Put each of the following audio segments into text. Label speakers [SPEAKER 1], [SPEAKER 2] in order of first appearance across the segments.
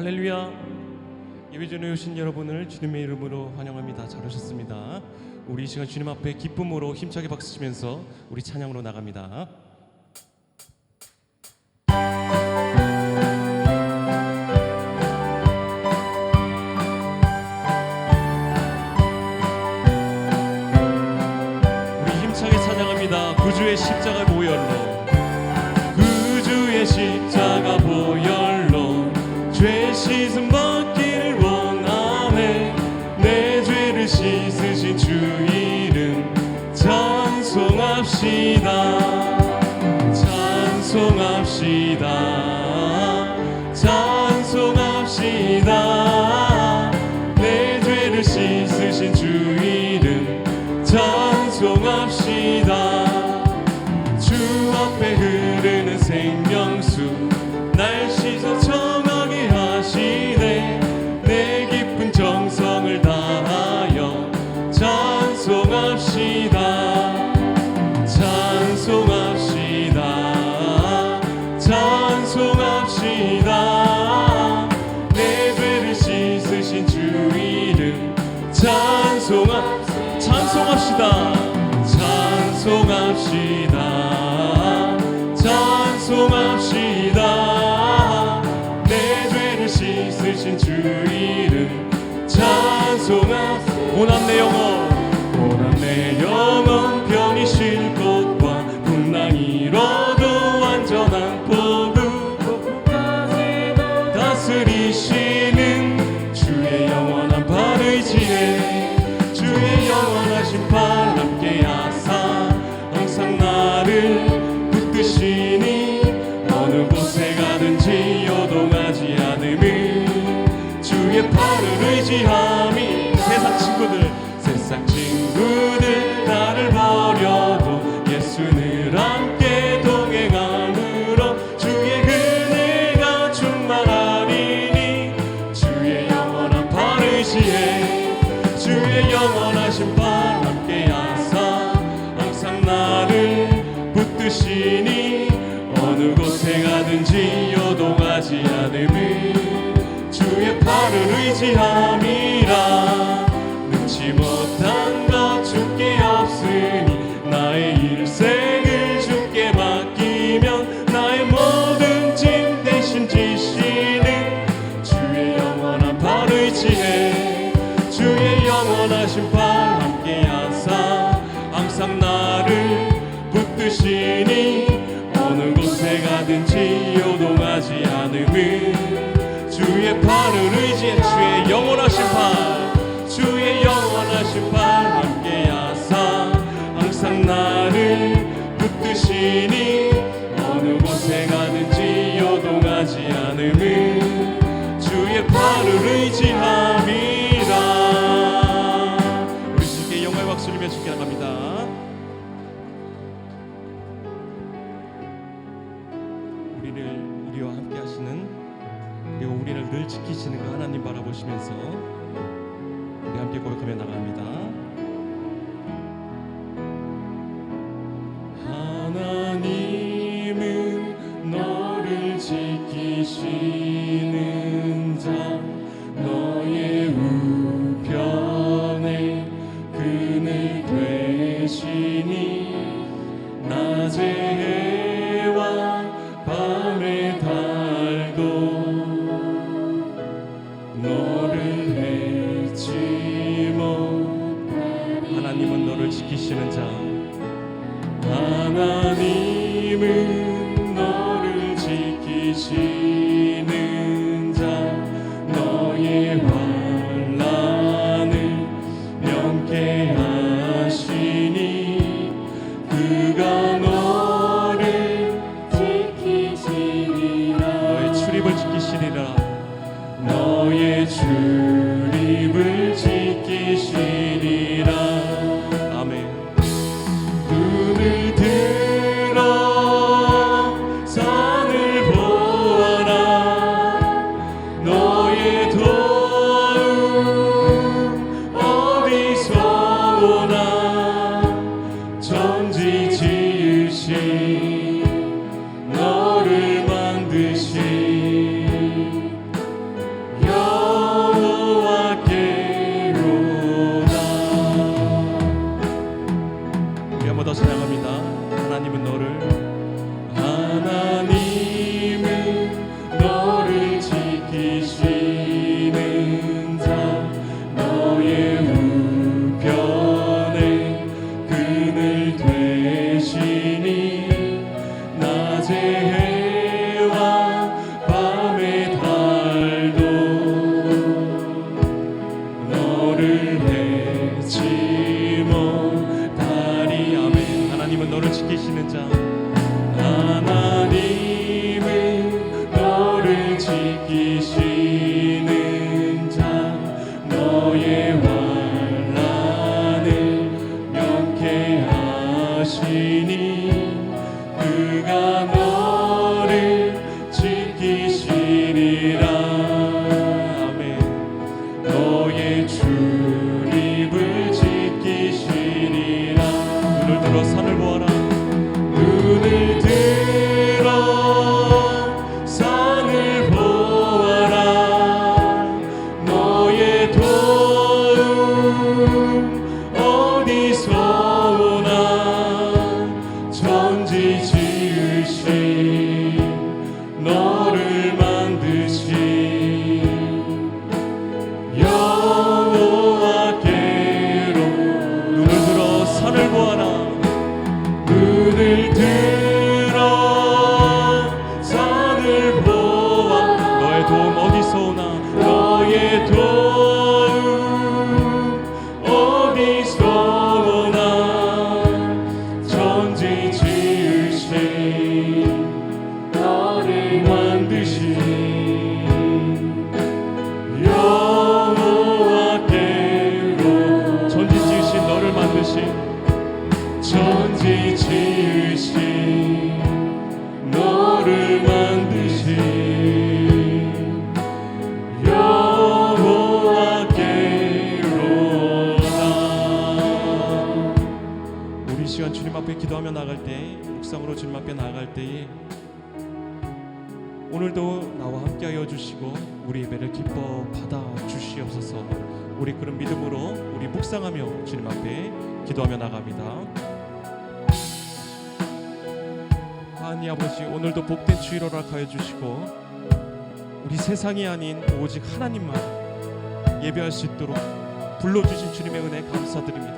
[SPEAKER 1] 할렐루야. 예배전에 오신 여러분을 주님의 이름으로 환영합니다. 잘 오셨습니다. 우리 이 시간 주님 앞에 기쁨으로 힘차게 박수치면서 우리 찬양으로 나갑니다. 우리 힘차게 찬양합니다. 구주의 십자가 보혈로, 구주의 십자가 보혈로 죄 씻음 받기를 원하네. 내 죄를 씻으신 주 이름 찬송합시다. 찬송합시다. 찬송합시다. 내 죄를 씻으신 주 이름 찬송합시다. 주 앞에 흐르는 생명수 날 씻어 정하게 하시네. 내 깊은 정성을 다하여 찬송합시다. 찬송합시다. 찬송합시다. 내 죄를 씻으신 주 이름 찬송합시다. 찬송합시다. 찬송합시다. 내 죄를 씻으신 주 이름 찬송합시다. 오남 내 영혼, 오남 내 영혼 편히 쉴 곳과 풍랑 이뤄도 완전한 포구 다스리시는 주의 영원한 발 의지해. 주의 영원하신 발 함께 하사 항상 나를 붙드시니 어느 곳에 가든지 요동하지 않음을 주의 팔을 의지함이. 세상 친구들 나를 버려도 예수를 함께 동행함으로 주의 은혜가 충만하리니 주의 영원한 팔 의지해. 주의 영원하신 발 함께 하사 항상 나를 붙드시니 어느 곳에 가든지 요동하지 않음을 주의 팔을 의지함이라. 능치 못한 것 주께 없으니 나의 일생을 주께 맡기면 나의 모든 짐 대신 지시는 주의 영원한 팔 의지해. 주의 영원하신 팔 함께 하사 항상 나를 붙드시니 어느 곳에 가든지 요동하지 않음을 주의 팔을 의지해. 주의 영원하신 팔, 주의 영원하신 팔 함께 하사 항상 나를 붙드시니 어느 곳에 가든지 요동하지 않음을 주의 팔을 의지함이라. 우리 주께 영광의 박수를 주며 주께 나갑니다. 우리를 우리와 함께 하시는, 그리고 우리를 늘 지키시는 그 하나님 바라보시면서 우리 함께 고백하며 나갑니다. 하나님은 너를 지키시는 자, 너의 우편에 그늘 되시니 낮의 해와 밤의 달도 너를 해치 못하리. 하나님은 너를 지키시는 자, 하나님은 너를 지키시는 자, 너의 환난을 명쾌하시니 그가 너를 지키시리라. 너의 출입을 지키시리라. 너의 출입을 지키시리라. 아멘. 눈을 들어 산을 보아 지키시는 자.
[SPEAKER 2] 하나님은 너를 지키시는 자, 너의 환난을 면케하시니 그가 너를 지키시리라. 아멘. 너의 출입을 지키시리라.
[SPEAKER 1] 눈을 들어 산을 보아라.
[SPEAKER 2] 눈을 들어 산을 보아라. 너의 도움 어디서 오나. 천지 지으신 너를 만드신 여호와께로.
[SPEAKER 1] 눈을 들어 산을 보아라.
[SPEAKER 2] 눈을 들어 산을 보아.
[SPEAKER 1] 너의 도움 어디서 오나.
[SPEAKER 2] 너의 도움 어디서 오나. 천지 지으신 너를 만드신 여호와께로.
[SPEAKER 1] 천지 지으신 너를 만드신
[SPEAKER 2] 천지 지으신 너를 만드신 여호와께로다.
[SPEAKER 1] 우리 시간 주님 앞에 기도하며 나갈 때, 묵상으로 주님 앞에 나갈 때에 오늘도 나와 함께하여 주시고 우리 예배를 기뻐 받아 주시옵소서. 우리 그런 믿음으로 우리 묵상하며 주님 앞에 기도하며 나갑니다. 하나님 아버지, 오늘도 복된 주일 허락하여 주시고 우리 세상이 아닌 오직 하나님만 예배할 수 있도록 불러주신 주님의 은혜 감사드립니다.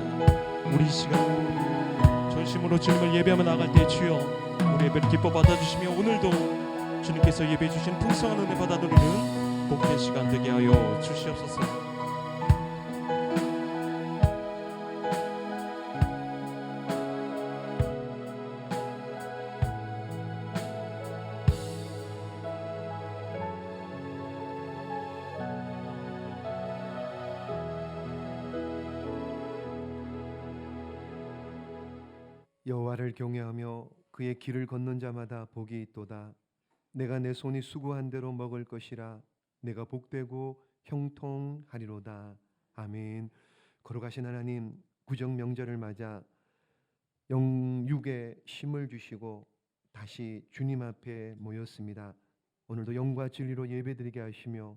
[SPEAKER 1] 우리 이 시간 전심으로 주님을 예배하며 나갈 때 주여 우리 예배를 기뻐 받아주시며 오늘도 주님께서 예배해 주신 풍성한 은혜 받아 누리는 복된 시간 되게 하여 주시옵소서.
[SPEAKER 3] 여호와를 경외하며 그의 길을 걷는 자마다 복이 있도다. 내가 내 손이 수고한 대로 먹을 것이라. 내가 복되고 형통하리로다. 아멘. 걸어가신 하나님, 구정 명절을 맞아 영육에 힘을 주시고 다시 주님 앞에 모였습니다. 오늘도 영과 진리로 예배드리게 하시며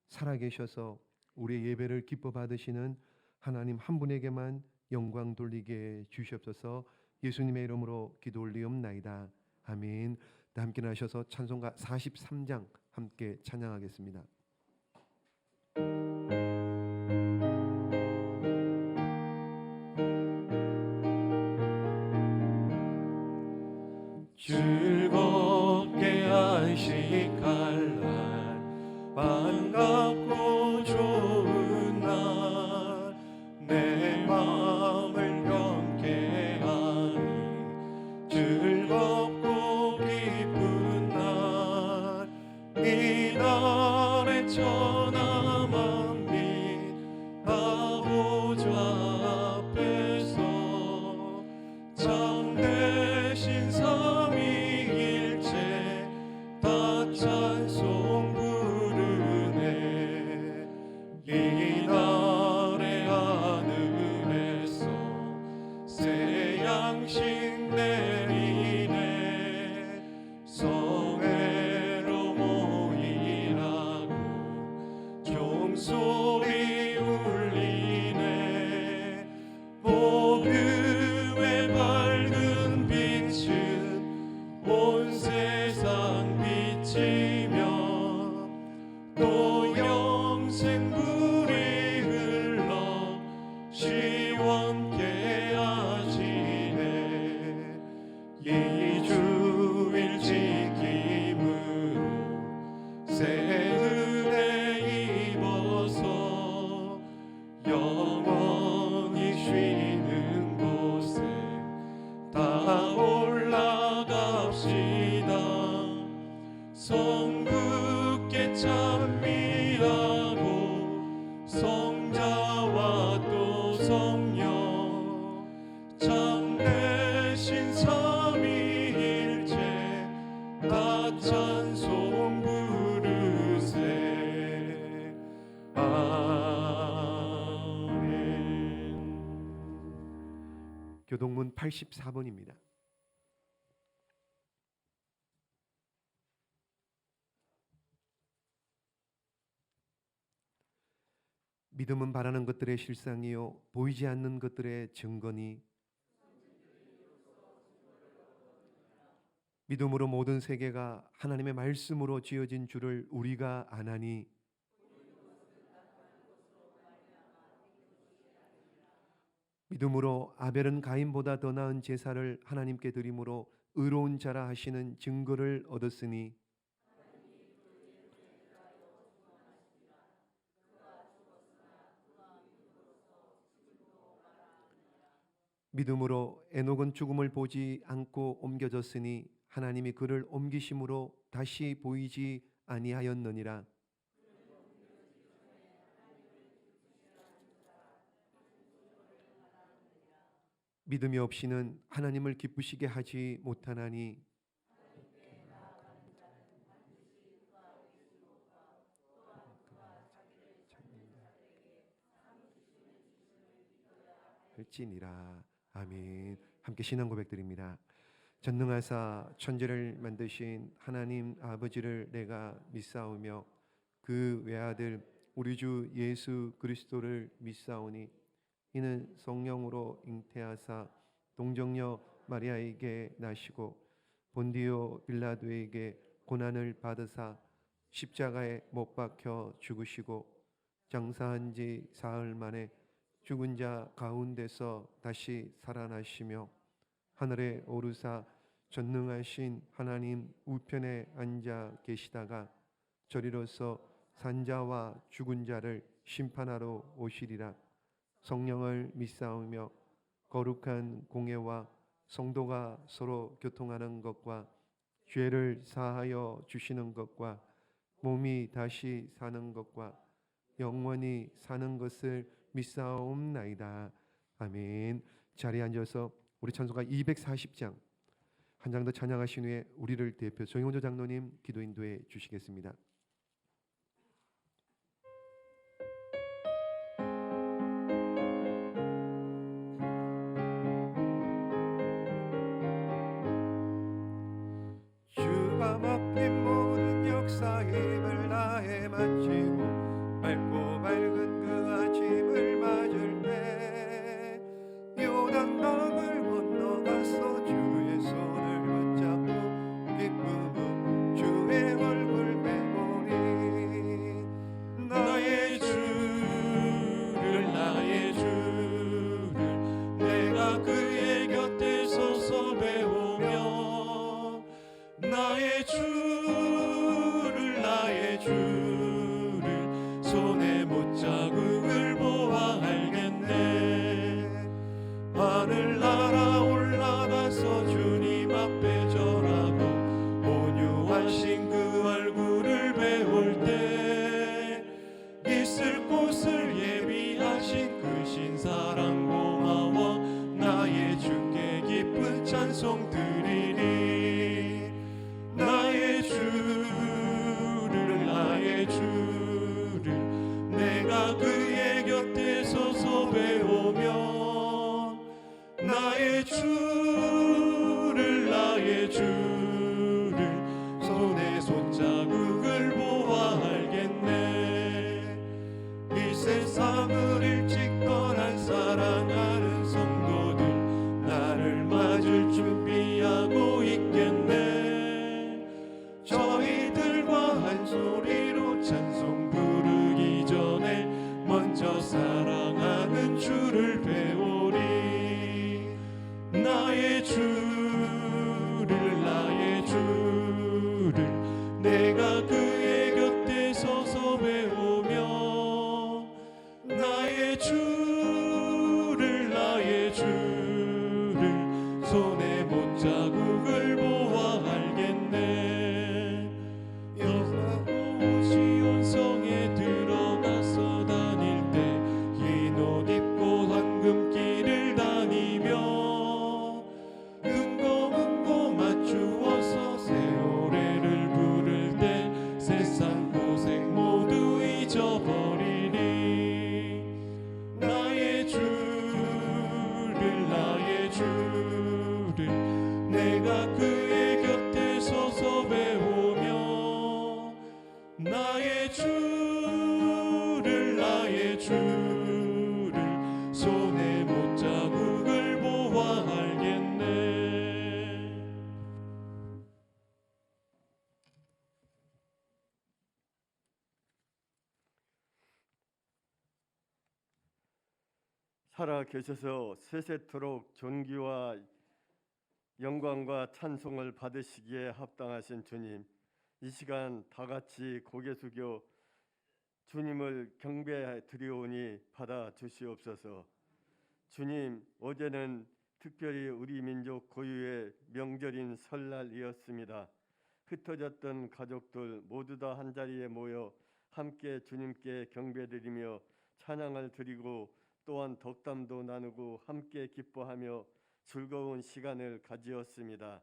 [SPEAKER 3] 살아계셔서 우리의 예배를 기뻐 받으시는 하나님 한 분에게만 영광 돌리게 주시옵소서. 예수님의 이름으로 기도 올리옵나이다. 아멘. 함께 나셔서 찬송가 43장 함께 찬양하겠습니다.
[SPEAKER 2] 즐겁게 안식할 날, 반갑고 좋은 날, 내 마음을 경계하니 즐겁고 기쁜 날. 이 날에 천하 만민 다 보좌 앞에서 참되신 삼위일체 다 찬송 부르네. 이 날에 하늘에서 새 양식 내리네. 성회로 모이라고 종소리 울리네. 복음의 밝은 빛은 온 세상 비치며 또 영생불이 흘러 시원케 하시네.
[SPEAKER 3] 교동문 84번입니다. 믿음은 바라는 것들의 실상이요 보이지 않는 것들의 증거니 믿음으로 모든 세계가 하나님의 말씀으로 지어진 줄을 우리가 아나니 믿음으로 아벨은 가인보다 더 나은 제사를 하나님께 드림으로 의로운 자라 하시는 증거를 얻었으니 믿음으로 에녹은 죽음을 보지 않고 옮겨졌으니 하나님이 그를 옮기심으로 다시 보이지 아니하였느니라. 믿음이 없이는 하나님을 기쁘시게 하지 못하나니 할지니라. 아멘. 함께 신앙 고백드립니다. 전능하사 천지를 만드신 하나님 아버지를 내가 믿사오며 그 외아들 우리 주 예수 그리스도를 믿사오니 이는 성령으로 잉태하사 동정녀 마리아에게 나시고 본디오 빌라도에게 고난을 받으사 십자가에 못 박혀 죽으시고 장사한 지 사흘 만에 죽은 자 가운데서 다시 살아나시며 하늘에 오르사 전능하신 하나님 우편에 앉아 계시다가 저리로서 산자와 죽은 자를 심판하러 오시리라. 성령을 믿사오며 거룩한 공예와 성도가 서로 교통하는 것과 죄를 사하여 주시는 것과 몸이 다시 사는 것과 영원히 사는 것을 믿사옵나이다. 아멘. 자리에 앉아서 우리 찬송가 240장 한 장 더 찬양하신 후에 우리를 대표 정용조 장로님 기도 인도해 주시겠습니다.
[SPEAKER 2] 주가 맡긴 모든 역사임을 나에 마치고 맑고 밝은 그 아침을 맞을 때 요단강을 건너가서 주의 손을 붙잡고 기쁨으로 주의 얼굴 뵈보리. 나의 주를 내가 그의 곁에 서서 배우며 나의 주를 손에 못자국을 보아 알겠네. 하늘 날아 올라가서 주님 앞에 절하고 온유하신 그 얼굴을 배울 때 있을 곳을 예비하신 그 신사랑 고마워 나의 주께 기쁜 찬송 드리니. 나의 주를 내가 그의 곁에 서서 배우며 나의 주를 손에 손자국을 보아 알겠네. 이 세상을 일찍 떠난 사랑하는 성도들 나를 맞을 준비하고 있겠네. 저희들과 한 소리로 찬송 부르기 전에 먼저 사랑하는 주를 배우리. 나의 주를 내가 그의 곁에 서서 배우며 나의 주를 손에 못자국을 보아 알겠네. 여호와 시온성에 들어가서 다닐 때 흰 옷 입고 황금길을 다니며 그 주를 내가 그의 곁에 서서 배우며 나의 주를 손에 못자국을 보아 알겠네.
[SPEAKER 4] 살아 계셔서 세세토록 존귀와 영광과 찬송을 받으시기에 합당하신 주님, 이 시간 다 같이 고개 숙여 주님을 경배해 드리오니 받아 주시옵소서. 주님, 어제는 특별히 우리 민족 고유의 명절인 설날이었습니다. 흩어졌던 가족들 모두 다 한자리에 모여 함께 주님께 경배드리며 찬양을 드리고 또한 덕담도 나누고 함께 기뻐하며 즐거운 시간을 가지었습니다.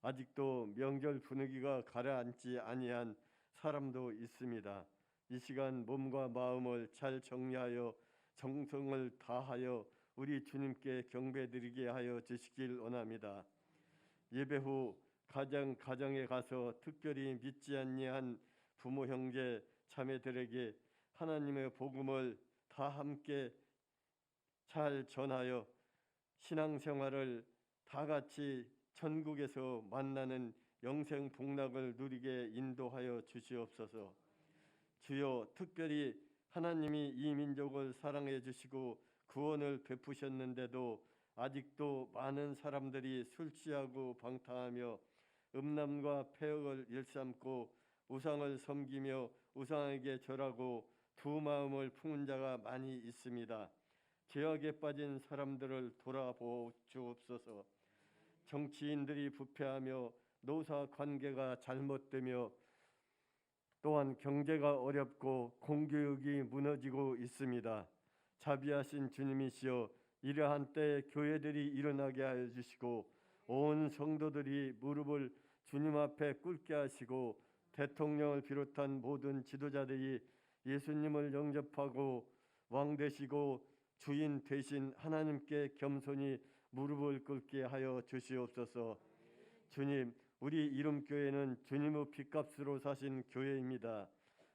[SPEAKER 4] 아직도 명절 분위기가 가라앉지 아니한 사람도 있습니다. 이 시간 몸과 마음을 잘 정리하여 정성을 다하여 우리 주님께 경배드리게 하여 주시길 원합니다. 예배 후 가정에 가서 특별히 믿지 아니한 부모 형제 자매들에게 하나님의 복음을 다 함께 잘 전하여 신앙생활을 다 같이 천국에서 만나는 영생 복락을 누리게 인도하여 주시옵소서. 주여, 특별히 하나님이 이 민족을 사랑해 주시고 구원을 베푸셨는데도 아직도 많은 사람들이 술 취하고 방탕하며 음란과 폐역을 일삼고 우상을 섬기며 우상에게 절하고 두 마음을 품은 자가 많이 있습니다. 죄악에 빠진 사람들을 돌아보 주옵소서. 정치인들이 부패하며 노사 관계가 잘못되며 또한 경제가 어렵고 공교육이 무너지고 있습니다. 자비하신 주님이시여, 이러한 때에 교회들이 일어나게 하여 주시고 온 성도들이 무릎을 주님 앞에 꿇게 하시고 대통령을 비롯한 모든 지도자들이 예수님을 영접하고 왕 되시고 주인 되신 하나님께 겸손히 무릎을 꿇게 하여 주시옵소서. 주님, 우리 이름교회는 주님의 핏값으로 사신 교회입니다.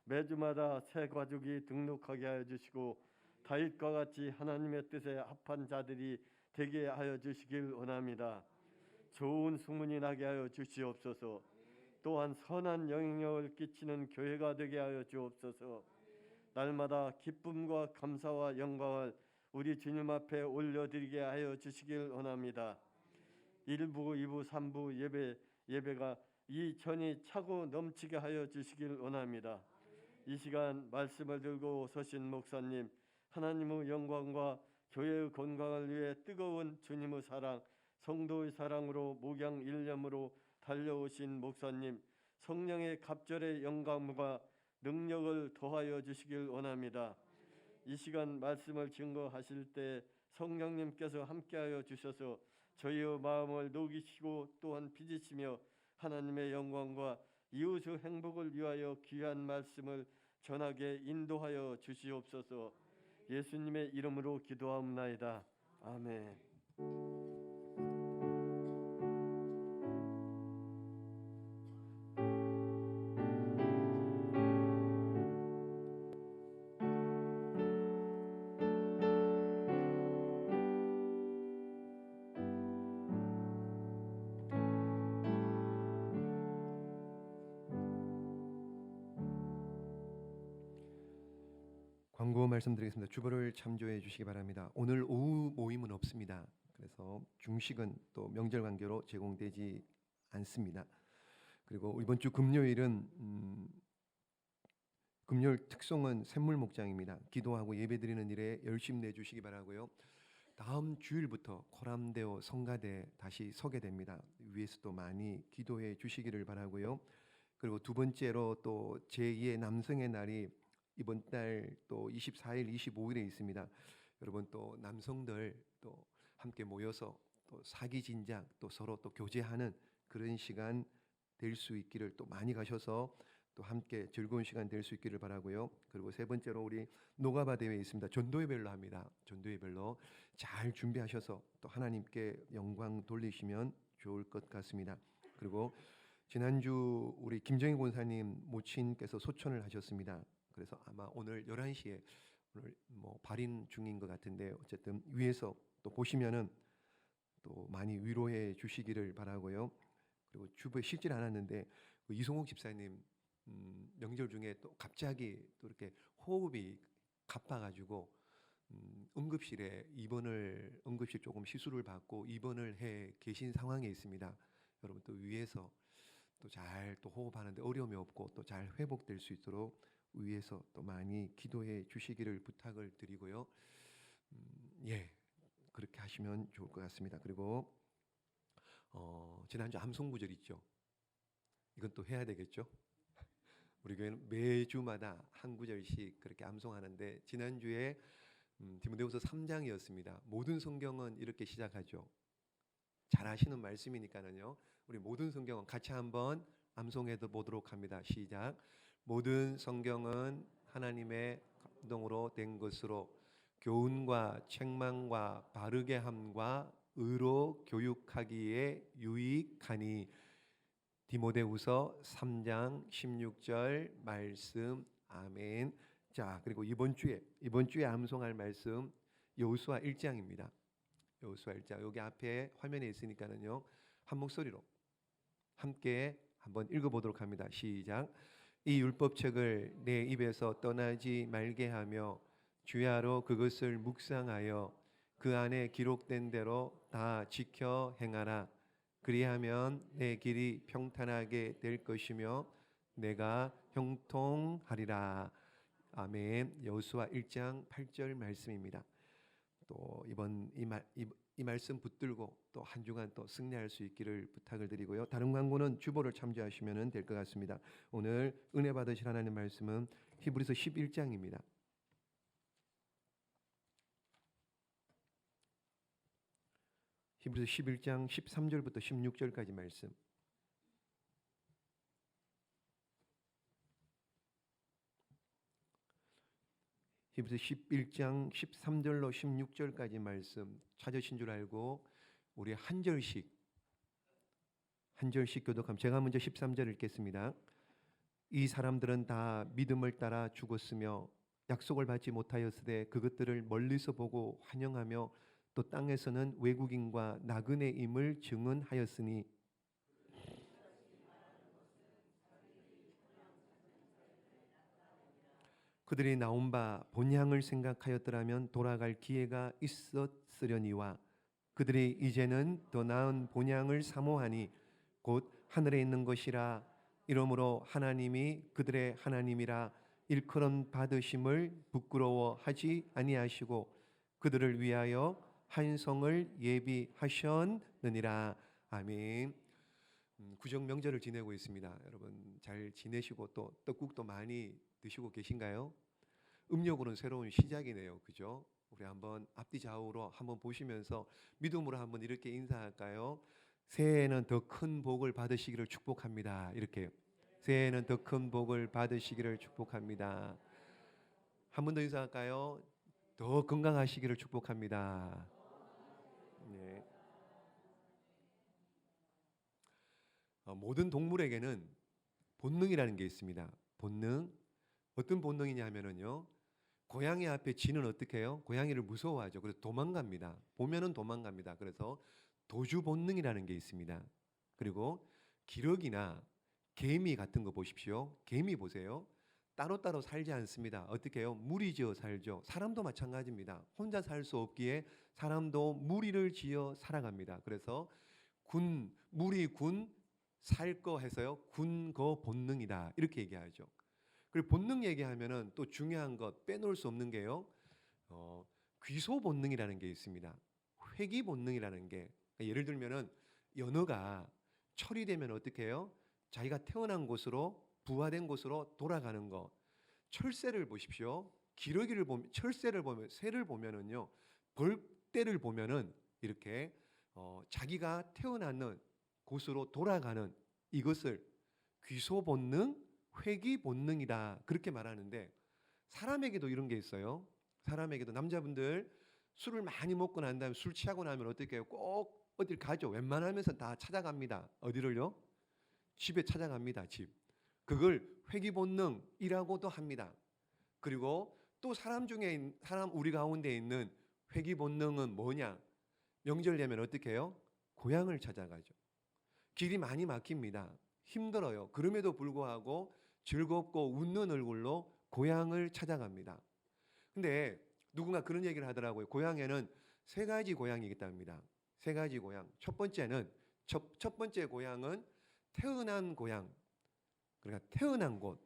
[SPEAKER 4] 매주마다 새 가족이 등록하게 하여 주시고 다윗과 같이 하나님의 뜻에 합한 자들이 되게 하여 주시길 원합니다. 좋은 소문이 나게 하여 주시옵소서. 또한 선한 영향력을 끼치는 교회가 되게 하여 주옵소서. 날마다 기쁨과 감사와 영광을 우리 주님 앞에 올려드리게 하여 주시길 원합니다. 1부, 2부, 3부 예배가 이 전이 차고 넘치게 하여 주시길 원합니다. 이 시간 말씀을 들고 서신 목사님, 하나님의 영광과 교회의 건강을 위해 뜨거운 주님의 사랑, 성도의 사랑으로 목양 일념으로 달려오신 목사님, 성령의 갑절의 영광과 능력을 더하여 주시길 원합니다. 이 시간 말씀을 증거하실 때 성령님께서 함께하여 주셔서 저희의 마음을 녹이시고 또한 빚으시며 하나님의 영광과 이웃의 행복을 위하여 귀한 말씀을 전하게 인도하여 주시옵소서. 예수님의 이름으로 기도하옵나이다. 아멘.
[SPEAKER 3] 광고 말씀드리겠습니다. 주보를 참조해 주시기 바랍니다. 오늘 오후 모임은 없습니다. 그래서 중식은 또 명절 관계로 제공되지 않습니다. 그리고 이번 주 금요일은 금요일 특송은 샘물 목장입니다. 기도하고 예배드리는 일에 열심 내주시기 바라고요. 다음 주일부터 코람데오 성가대 다시 서게 됩니다. 위에서도 많이 기도해 주시기를 바라고요. 그리고 두 번째로 또 제2의 남성의 날이 이번 달 또 24일, 25일에 있습니다. 여러분 또 남성들 또 함께 모여서 또 사기 진작 또 서로 또 교제하는 그런 시간 될 수 있기를 또 많이 가셔서 또 함께 즐거운 시간 될 수 있기를 바라고요. 그리고 세 번째로 우리 노가바 대회 있습니다. 전도예별로 합니다. 전도예별로 잘 준비하셔서 또 하나님께 영광 돌리시면 좋을 것 같습니다. 그리고 지난주 우리 김정희 권사님 모친께서 소천을 하셨습니다. 그래서 아마 오늘 11시에 오늘 뭐 발인 중인 것 같은데 어쨌든 위에서 또 보시면은 또 많이 위로해 주시기를 바라고요. 그리고 주부에 쉬질 않았는데 그 이송욱 집사님 명절 중에 또 갑자기 또 이렇게 호흡이 가빠가지고 응급실에 응급실 조금 시술을 받고 입원을 해 계신 상황에 있습니다. 여러분 또 위에서 또 잘 또 호흡하는데 어려움이 없고 또 잘 회복될 수 있도록 위에서 또 많이 기도해 주시기를 부탁을 드리고요. 예, 그렇게 하시면 좋을 것 같습니다. 그리고 지난주 암송구절 있죠. 이건 또 해야 되겠죠. 우리 교회는 매주마다 한 구절씩 그렇게 암송하는데 지난주에 디모데후서 3장이었습니다. 모든 성경은 이렇게 시작하죠. 잘 아시는 말씀이니까는요. 우리 모든 성경은 같이 한번 암송해 보도록 합니다. 시작. 모든 성경은 하나님의 감동으로 된 것으로 교훈과 책망과 바르게 함과 의로 교육하기에 유익하니. 디모데후서 3장 16절 말씀. 아멘. 자, 그리고 이번 주에 암송할 말씀 여호수아 1장입니다. 여호수아 1장 여기 앞에 화면에 있으니까는요. 한 목소리로 함께 한번 읽어보도록 합니다. 시작. 이 율법책을 내 입에서 떠나지 말게 하며 주야로 그것을 묵상하여 그 안에 기록된 대로 다 지켜 행하라. 그리하면 내 길이 평탄하게 될 것이며 내가 형통하리라. 아멘. 여호수아 1장 8절 말씀입니다. 또 이번 이 말씀 붙들고 또 한 주간 또 승리할 수 있기를 부탁을 드리고요. 다른 광고는 주보를 참조하시면 될 것 같습니다. 오늘 은혜 받으실 하나님 말씀은 히브리서 11장입니다. 히브리서 11장 13절부터 16절까지 말씀. 히브리서 11장 13절로 16절까지 말씀 찾으신 줄 알고 우리 한 절씩 교독하면 제가 먼저 13절 읽겠습니다. 이 사람들은 다 믿음을 따라 죽었으며 약속을 받지 못하였으되 그것들을 멀리서 보고 환영하며 또 땅에서는 외국인과 나그네임을 증언하였으니 그들이 나온 바 본향을 생각하였더라면 돌아갈 기회가 있었으려니와 그들이 이제는 더 나은 본향을 사모하니 곧 하늘에 있는 것이라. 이러므로 하나님이 그들의 하나님이라 일컬음 받으심을 부끄러워하지 아니하시고 그들을 위하여 한 성을 예비하셨느니라. 아멘. 구정 명절을 지내고 있습니다. 여러분 잘 지내시고 또 떡국도 많이 드시고 계신가요? 음력으로는 새로운 시작이네요. 그죠? 우리 한번 앞뒤 좌우로 한번 보시면서 믿음으로 한번 이렇게 인사할까요? 새해에는 더 큰 복을 받으시기를 축복합니다. 이렇게요. 새해에는 더 큰 복을 받으시기를 축복합니다. 한 번 더 인사할까요? 더 건강하시기를 축복합니다. 네. 모든 동물에게는 본능이라는 게 있습니다. 본능. 어떤 본능이냐 하면은요. 고양이 앞에 쥐는 어떻게 해요? 고양이를 무서워하죠. 그래서 도망갑니다. 보면은 도망갑니다. 그래서 도주 본능이라는 게 있습니다. 그리고 기러기나 개미 같은 거 보십시오. 개미 보세요. 따로따로 살지 않습니다. 어떻게 해요? 무리 지어 살죠. 사람도 마찬가지입니다. 혼자 살 수 없기에 사람도 무리를 지어 살아갑니다. 그래서 무리 살 거 해서요. 군거 본능이다. 이렇게 얘기하죠. 그리고 본능 얘기하면은 또 중요한 것 빼놓을 수 없는 게요. 귀소 본능이라는 게 있습니다. 회귀 본능이라는 게 예를 들면은 연어가 철이 되면 어떻게 해요? 자기가 태어난 곳으로 부화된 곳으로 돌아가는 거. 철새를 보십시오. 기러기를 보면 철새를 보면 새를 보면은요. 벌떼를 보면은 이렇게 자기가 태어나는 곳으로 돌아가는 이것을 귀소 본능, 회귀 본능이다 그렇게 말하는데, 사람에게도 이런 게 있어요. 사람에게도, 남자분들 술을 많이 먹고 난 다음에 술 취하고 나면 어떻게 해요? 꼭 어딜 가죠. 웬만하면서 다 찾아갑니다. 어디를요? 집에 찾아갑니다. 집. 그걸 회귀 본능이라고도 합니다. 그리고 또 사람 중에, 사람 우리 가운데 있는 회귀 본능은 뭐냐? 명절 되면 어떻게 해요? 고향을 찾아가죠. 길이 많이 막힙니다. 힘들어요. 그럼에도 불구하고 즐겁고 웃는 얼굴로 고향을 찾아갑니다. 근데 누군가 그런 얘기를 하더라고요. 고향에는 세 가지 고향이 있답니다. 세 가지 고향. 첫 번째는, 첫 번째 고향은 태어난 고향. 그러니까 태어난 곳.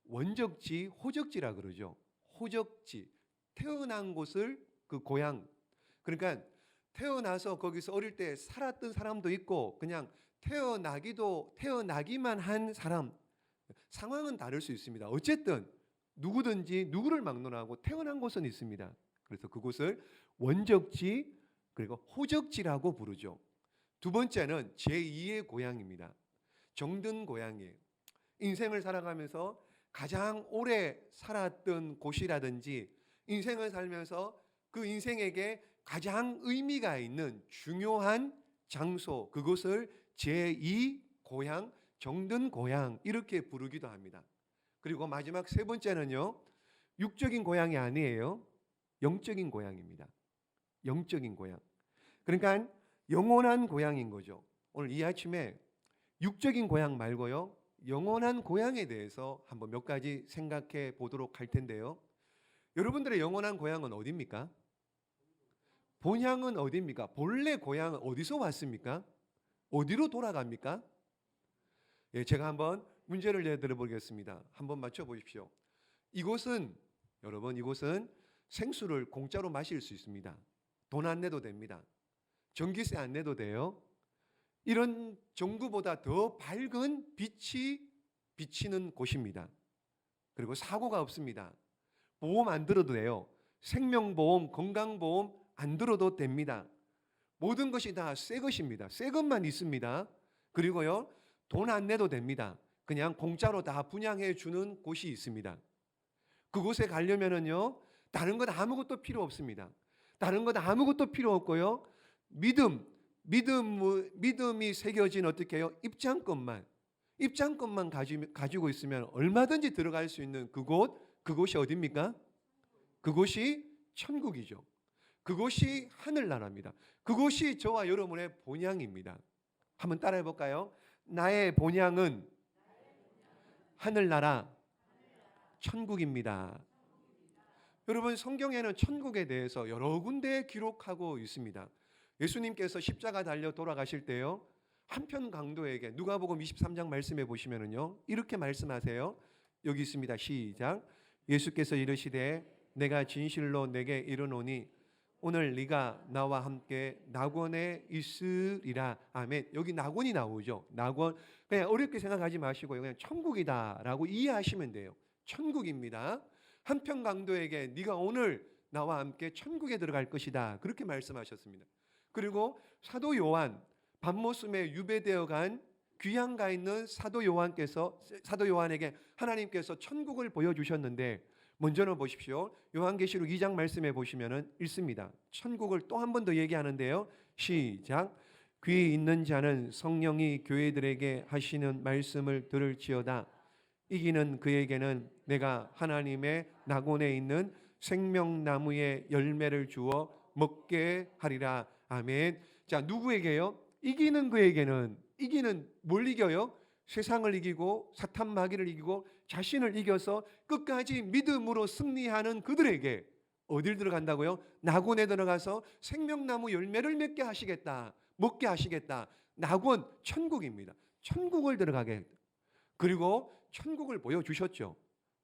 [SPEAKER 3] 원적지, 호적지라 그러죠. 호적지. 태어난 곳을 그 고향. 그러니까 태어나서 거기서 어릴 때 살았던 사람도 있고, 그냥 태어나기만 한 사람. 상황은 다를 수 있습니다. 어쨌든 누구든지 누구를 막론하고 태어난 곳은 있습니다. 그래서 그곳을 원적지 그리고 호적지라고 부르죠. 두 번째는 제2의 고향입니다. 정든 고향이에요. 인생을 살아가면서 가장 오래 살았던 곳이라든지, 인생을 살면서 그 인생에게 가장 의미가 있는 중요한 장소, 그곳을 제2 고향, 정든 고향 이렇게 부르기도 합니다. 그리고 마지막 세 번째는요, 육적인 고향이 아니에요. 영적인 고향입니다. 영적인 고향. 그러니까 영원한 고향인 거죠. 오늘 이 아침에 육적인 고향 말고요, 영원한 고향에 대해서 한번 몇 가지 생각해 보도록 할 텐데요. 여러분들의 영원한 고향은 어디입니까? 본향은 어디입니까? 본래 고향은 어디서 왔습니까? 어디로 돌아갑니까? 예, 제가 한번 문제를 내드려 보겠습니다. 한번 맞춰 보십시오. 이곳은, 여러분, 이곳은 생수를 공짜로 마실 수 있습니다. 돈 안 내도 됩니다. 전기세 안 내도 돼요. 이런 정부보다 더 밝은 빛이 비치는 곳입니다. 그리고 사고가 없습니다. 보험 안 들어도 돼요. 생명보험, 건강보험 안 들어도 됩니다. 모든 것이 다 새 것입니다. 새 것만 있습니다. 그리고요, 돈 안 내도 됩니다. 그냥 공짜로 다 분양해 주는 곳이 있습니다. 그곳에 가려면은요, 다른 것 아무것도 필요 없습니다. 다른 것 아무것도 필요 없고요, 믿음이 새겨진 어떻게 해요? 입장권만 가지고 있으면 얼마든지 들어갈 수 있는 그곳이 어디입니까? 그곳이 천국이죠. 그곳이 하늘나라입니다. 그곳이 저와 여러분의 본향입니다. 한번 따라해 볼까요? 나의 본향은 하늘나라, 천국입니다. 여러분, 성경에는 천국에 대해서 여러 군데 기록하고 있습니다. 예수님께서 십자가 달려 돌아가실 때요, 한편 강도에게 누가복음 23장 말씀해 보시면은요, 이렇게 말씀하세요. 여기 있습니다. 시작. 예수께서 이르시되 내가 진실로 내게 이르노니 오늘 네가 나와 함께 낙원에 있으리라. 아멘. 여기 낙원이 나오죠. 낙원. 그냥 어렵게 생각하지 마시고요, 그냥 천국이다라고 이해하시면 돼요. 천국입니다. 한편 강도에게 네가 오늘 나와 함께 천국에 들어갈 것이다, 그렇게 말씀하셨습니다. 그리고 사도 요한, 밤모습에 유배되어 간 귀양 가 있는 사도 요한에게 하나님께서 천국을 보여주셨는데, 먼저는 보십시오. 요한계시록 2장 말씀에 보시면은 읽습니다. 천국을 또 한 번 더 얘기하는데요. 시작. 귀 있는 자는 성령이 교회들에게 하시는 말씀을 들을지어다. 이기는 그에게는 내가 하나님의 낙원에 있는 생명나무의 열매를 주어 먹게 하리라. 아멘. 자, 누구에게요? 이기는 그에게는, 이기는 뭘 이겨요? 세상을 이기고 사탄 마귀를 이기고 자신을 이겨서 끝까지 믿음으로 승리하는 그들에게 어딜 들어간다고요? 낙원에 들어가서 생명나무 열매를 맺게 하시겠다, 먹게 하시겠다. 낙원, 천국입니다. 천국을 들어가게. 그리고 천국을 보여주셨죠.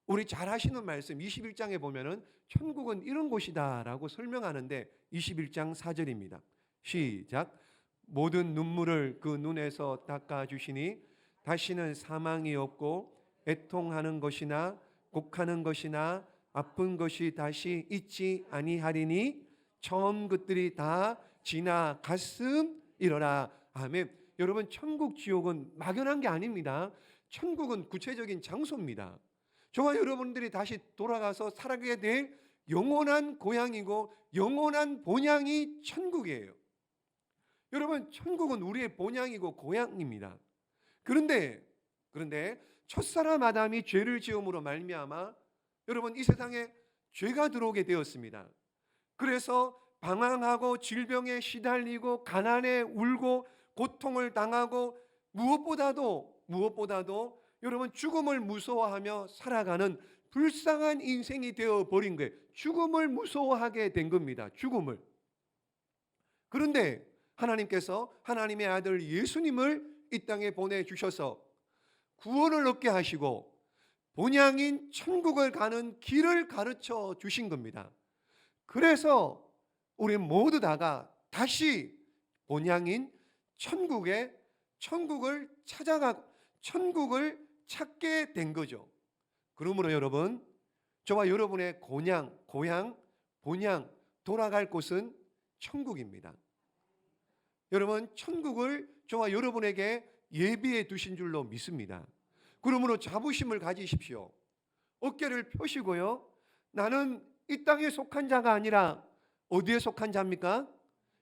[SPEAKER 3] 우리 잘 하시는 말씀 21장에 보면은 천국은 이런 곳이다라고 설명하는데, 21장 4절입니다. 시작. 모든 눈물을 그 눈에서 닦아주시니 다시는 사망이 없고 애통하는 것이나 곡하는 것이나 아픈 것이 다시 있지 아니하리니 처음 것들이 다 지나갔음이로라. 아멘. 여러분, 천국 지옥은 막연한 게 아닙니다. 천국은 구체적인 장소입니다. 저와 여러분들이 다시 돌아가서 살아가게 될 영원한 고향이고 영원한 본향이 천국이에요. 여러분, 천국은 우리의 본향이고 고향입니다. 그런데 첫사람 아담이 죄를 지음으로 말미암아 여러분 이 세상에 죄가 들어오게 되었습니다. 그래서 방황하고 질병에 시달리고 가난에 울고 고통을 당하고 무엇보다도 여러분 죽음을 무서워하며 살아가는 불쌍한 인생이 되어 버린 거예요. 죽음을 무서워하게 된 겁니다. 죽음을. 그런데 하나님께서 하나님의 아들 예수님을 이 땅에 보내주셔서 구원을 얻게 하시고 본향인 천국을 가는 길을 가르쳐 주신 겁니다. 그래서 우리 모두 다가 다시 본향인 천국을 찾아가고 천국을 찾게 된 거죠. 그러므로 여러분, 저와 여러분의 고향, 본향, 돌아갈 곳은 천국입니다. 여러분, 천국을 저와 여러분에게 예비해 두신 줄로 믿습니다. 그러므로 자부심을 가지십시오. 어깨를 펴시고요. 나는 이 땅에 속한 자가 아니라 어디에 속한 자입니까?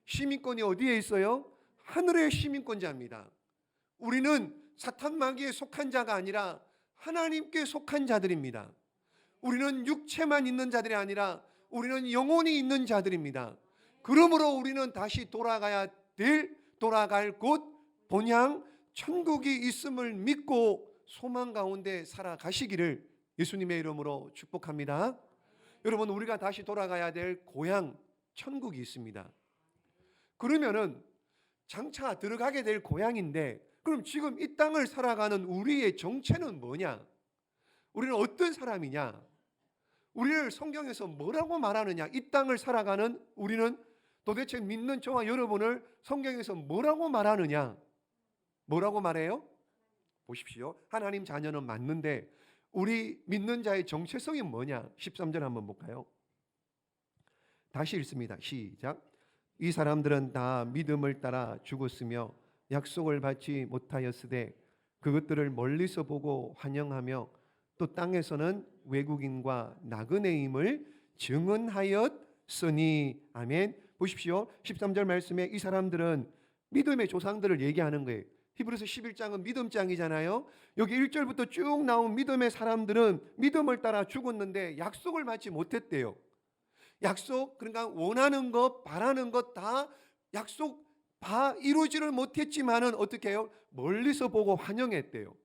[SPEAKER 3] 시민권이 어디에 있어요? 하늘의 시민권자입니다. 우리는 사탄 마귀에 속한 자가 아니라 하나님께 속한 자들입니다. 우리는 육체만 있는 자들이 아니라 우리는 영혼이 있는 자들입니다. 그러므로 우리는 다시 돌아갈 곳 본향 천국이 있음을 믿고 소망 가운데 살아가시기를 예수님의 이름으로 축복합니다. 여러분, 우리가 다시 돌아가야 될 고향 천국이 있습니다. 그러면은 장차 들어가게 될 고향인데, 그럼 지금 이 땅을 살아가는 우리의 정체는 뭐냐? 우리는 어떤 사람이냐? 우리를 성경에서 뭐라고 말하느냐? 이 땅을 살아가는 우리는 도대체 믿는 저와 여러분을 성경에서 뭐라고 말하느냐? 뭐라고 말해요? 보십시오. 하나님 자녀는 맞는데 우리 믿는 자의 정체성이 뭐냐? 13절 한번 볼까요? 다시 읽습니다. 시작. 이 사람들은 다 믿음을 따라 죽었으며 약속을 받지 못하였으되 그것들을 멀리서 보고 환영하며 또 땅에서는 외국인과 나그네임을 증언하였으니. 아멘. 보십시오. 13절 말씀에 이 사람들은 믿음의 조상들을 얘기하는 거예요. 히브리서 11장은 믿음장이잖아요. 여기 1절부터 쭉 나온 믿음의 사람들은 믿음을 따라 죽었는데 약속을 받지 못했대요. 약속, 그러니까 원하는 것, 바라는 것 다 약속 이루지를 못했지만은 어떻게 해요? 멀리서 보고 환영했대요.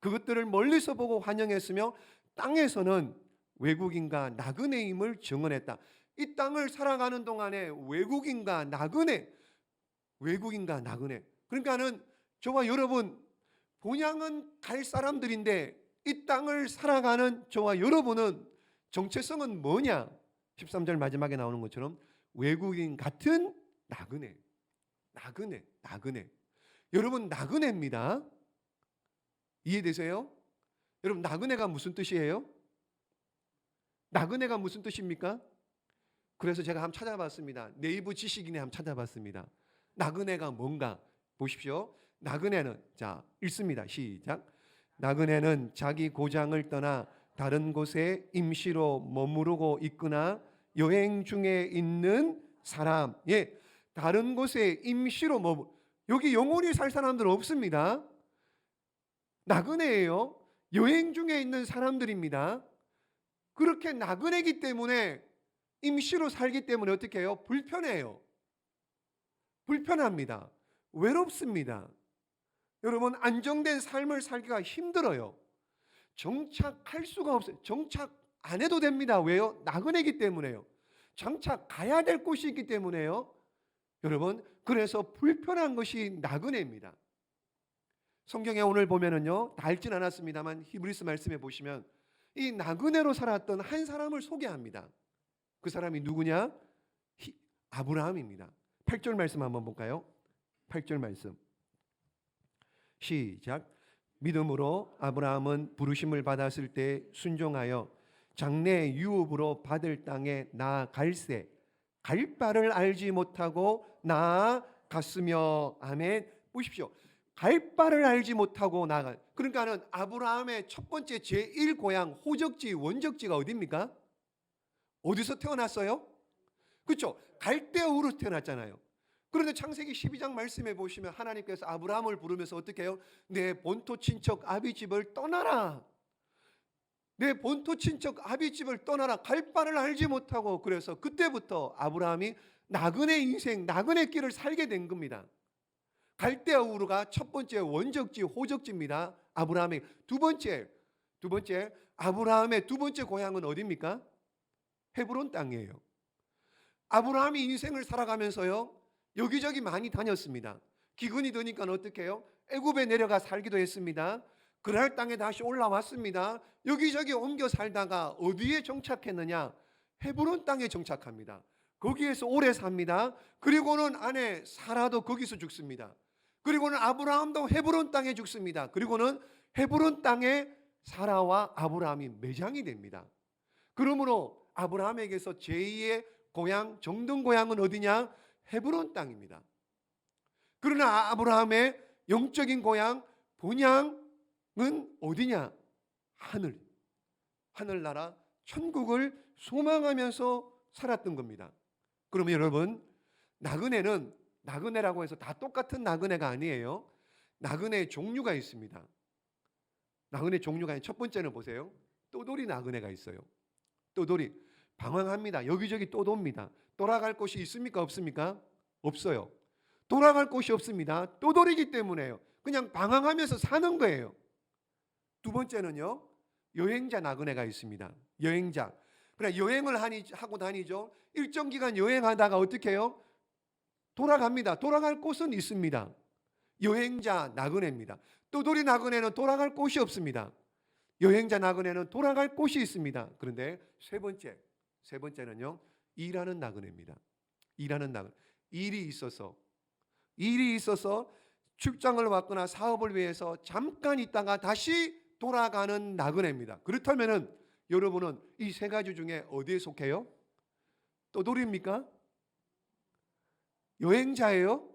[SPEAKER 3] 그것들을 멀리서 보고 환영했으며 땅에서는 외국인과 나그네임을 증언했다. 이 땅을 살아가는 동안에 외국인과 나그네. 그러니까는 저와 여러분 본향은 갈 사람들인데 이 땅을 살아가는 저와 여러분은 정체성은 뭐냐? 13절 마지막에 나오는 것처럼 외국인 같은 나그네. 여러분, 나그네입니다. 이해되세요? 여러분, 나그네가 무슨 뜻이에요? 나그네가 무슨 뜻입니까? 그래서 제가 한번 찾아봤습니다. 네이버 지식인에 한번 찾아봤습니다. 나그네가 뭔가 보십시오. 나그네는, 자, 읽습니다. 시작. 나그네는 자기 고장을 떠나 다른 곳에 임시로 머무르고 있거나 여행 중에 있는 사람. 예, 다른 곳에 임시로 여기 영원히 살 사람들은 없습니다. 나그네예요. 여행 중에 있는 사람들입니다. 그렇게 나그네이기 때문에 임시로 살기 때문에 어떻게 해요? 불편해요. 불편합니다. 외롭습니다. 여러분, 안정된 삶을 살기가 힘들어요. 정착할 수가 없어요. 정착 안 해도 됩니다. 왜요? 나그네이기 때문에요. 장차 가야 될 곳이 있기 때문에요. 여러분, 그래서 불편한 것이 나그네입니다. 성경에 오늘 보면은요, 다 읽진 않았습니다만 히브리서 말씀에 보시면 이 나그네로 살았던 한 사람을 소개합니다. 그 사람이 누구냐? 아브라함입니다. 8절 말씀 한번 볼까요? 8절 말씀. 시작. 믿음으로 아브라함은 부르심을 받았을 때 순종하여 장래 유업으로 받을 땅에 나아갈새 갈 바를 알지 못하고 나아갔으며. 아멘. 보십시오. 갈 바를 알지 못하고 나가. 그러니까는 아브라함의 첫 번째 제1고향 호적지 원적지가 어디입니까? 어디서 태어났어요? 그렇죠. 갈대아우르 태어났잖아요. 그런데 창세기 12장 말씀해 보시면 하나님께서 아브라함을 부르면서 어떻게 해요? 내 본토 친척 아비집을 떠나라. 내 본토 친척 아비집을 떠나라. 갈 바를 알지 못하고. 그래서 그때부터 아브라함이 나그네 인생, 나그네 길을 살게 된 겁니다. 갈대아우르가 첫 번째 원적지, 호적지입니다. 아브라함의 두 번째 아브라함의 두 번째 고향은 어디입니까? 헤브론 땅이에요. 아브라함이 인생을 살아가면서요, 여기저기 많이 다녔습니다. 기근이 드니까 어떻게 해요? 애굽에 내려가 살기도 했습니다. 그랄 땅에 다시 올라왔습니다. 여기저기 옮겨 살다가 어디에 정착했느냐? 헤브론 땅에 정착합니다. 거기에서 오래 삽니다. 그리고는 아내 사라도 거기서 죽습니다. 그리고는 아브라함도 헤브론 땅에 죽습니다. 그리고는 헤브론 땅에 사라와 아브라함이 매장이 됩니다. 그러므로 아브라함에게서 제2의 고향, 정든 고향은 어디냐? 헤브론 땅입니다. 그러나 아브라함의 영적인 고향, 본향은 어디냐? 하늘나라, 천국을 소망하면서 살았던 겁니다. 그러면 여러분, 나그네라고 해서 다 똑같은 나그네가 아니에요. 나그네의 종류가 있습니다. 나그네 종류가 첫 번째는 보세요. 떠돌이 나그네가 있어요. 떠돌이 방황합니다. 여기저기 또 돕니다. 돌아갈 곳이 있습니까? 없습니까? 없어요. 돌아갈 곳이 없습니다. 떠돌이기 때문에요. 그냥 방황하면서 사는 거예요. 두 번째는요, 여행자 나그네가 있습니다. 여행자. 그래, 여행을 하고 다니죠. 일정 기간 여행하다가 어떻게 해요? 돌아갑니다. 돌아갈 곳은 있습니다. 여행자 나그네입니다. 떠돌이 나그네는 돌아갈 곳이 없습니다. 여행자 나그네는 돌아갈 곳이 있습니다. 그런데 세 번째는요, 일하는 나그네입니다. 일하는 나그네. 일이 있어서 출장을 왔거나 사업을 위해서 잠깐 있다가 다시 돌아가는 나그네입니다. 그렇다면은 여러분은 이 세 가지 중에 어디에 속해요? 떠돌이입니까? 여행자예요?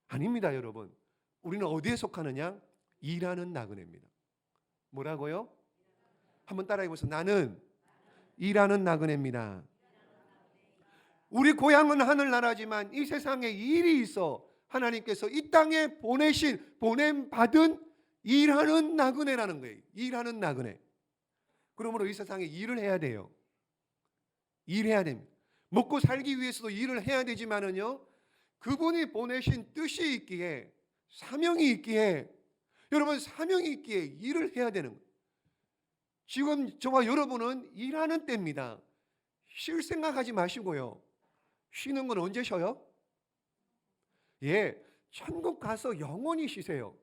[SPEAKER 3] 아닙니다, 여러분. 우리는 어디에 속하느냐? 일하는 나그네입니다. 뭐라고요? 한번 따라해 보세요. 나는 일하는 나그네입니다. 우리 고향은 하늘나라지만 이 세상에 일이 있어 하나님께서 이 땅에 보냄받은 일하는 나그네라는 거예요. 일하는 나그네. 그러므로 이 세상에 일을 해야 돼요. 일해야 됩니다. 먹고 살기 위해서도 일을 해야 되지만은요, 그분이 보내신 뜻이 있기에, 사명이 있기에, 여러분 사명이 있기에 일을 해야 되는 거예요. 지금 저와 여러분은 일하는 때입니다. 쉴 생각하지 마시고요. 쉬는 건 언제 쉬어요? 천국 가서 영원히 쉬세요.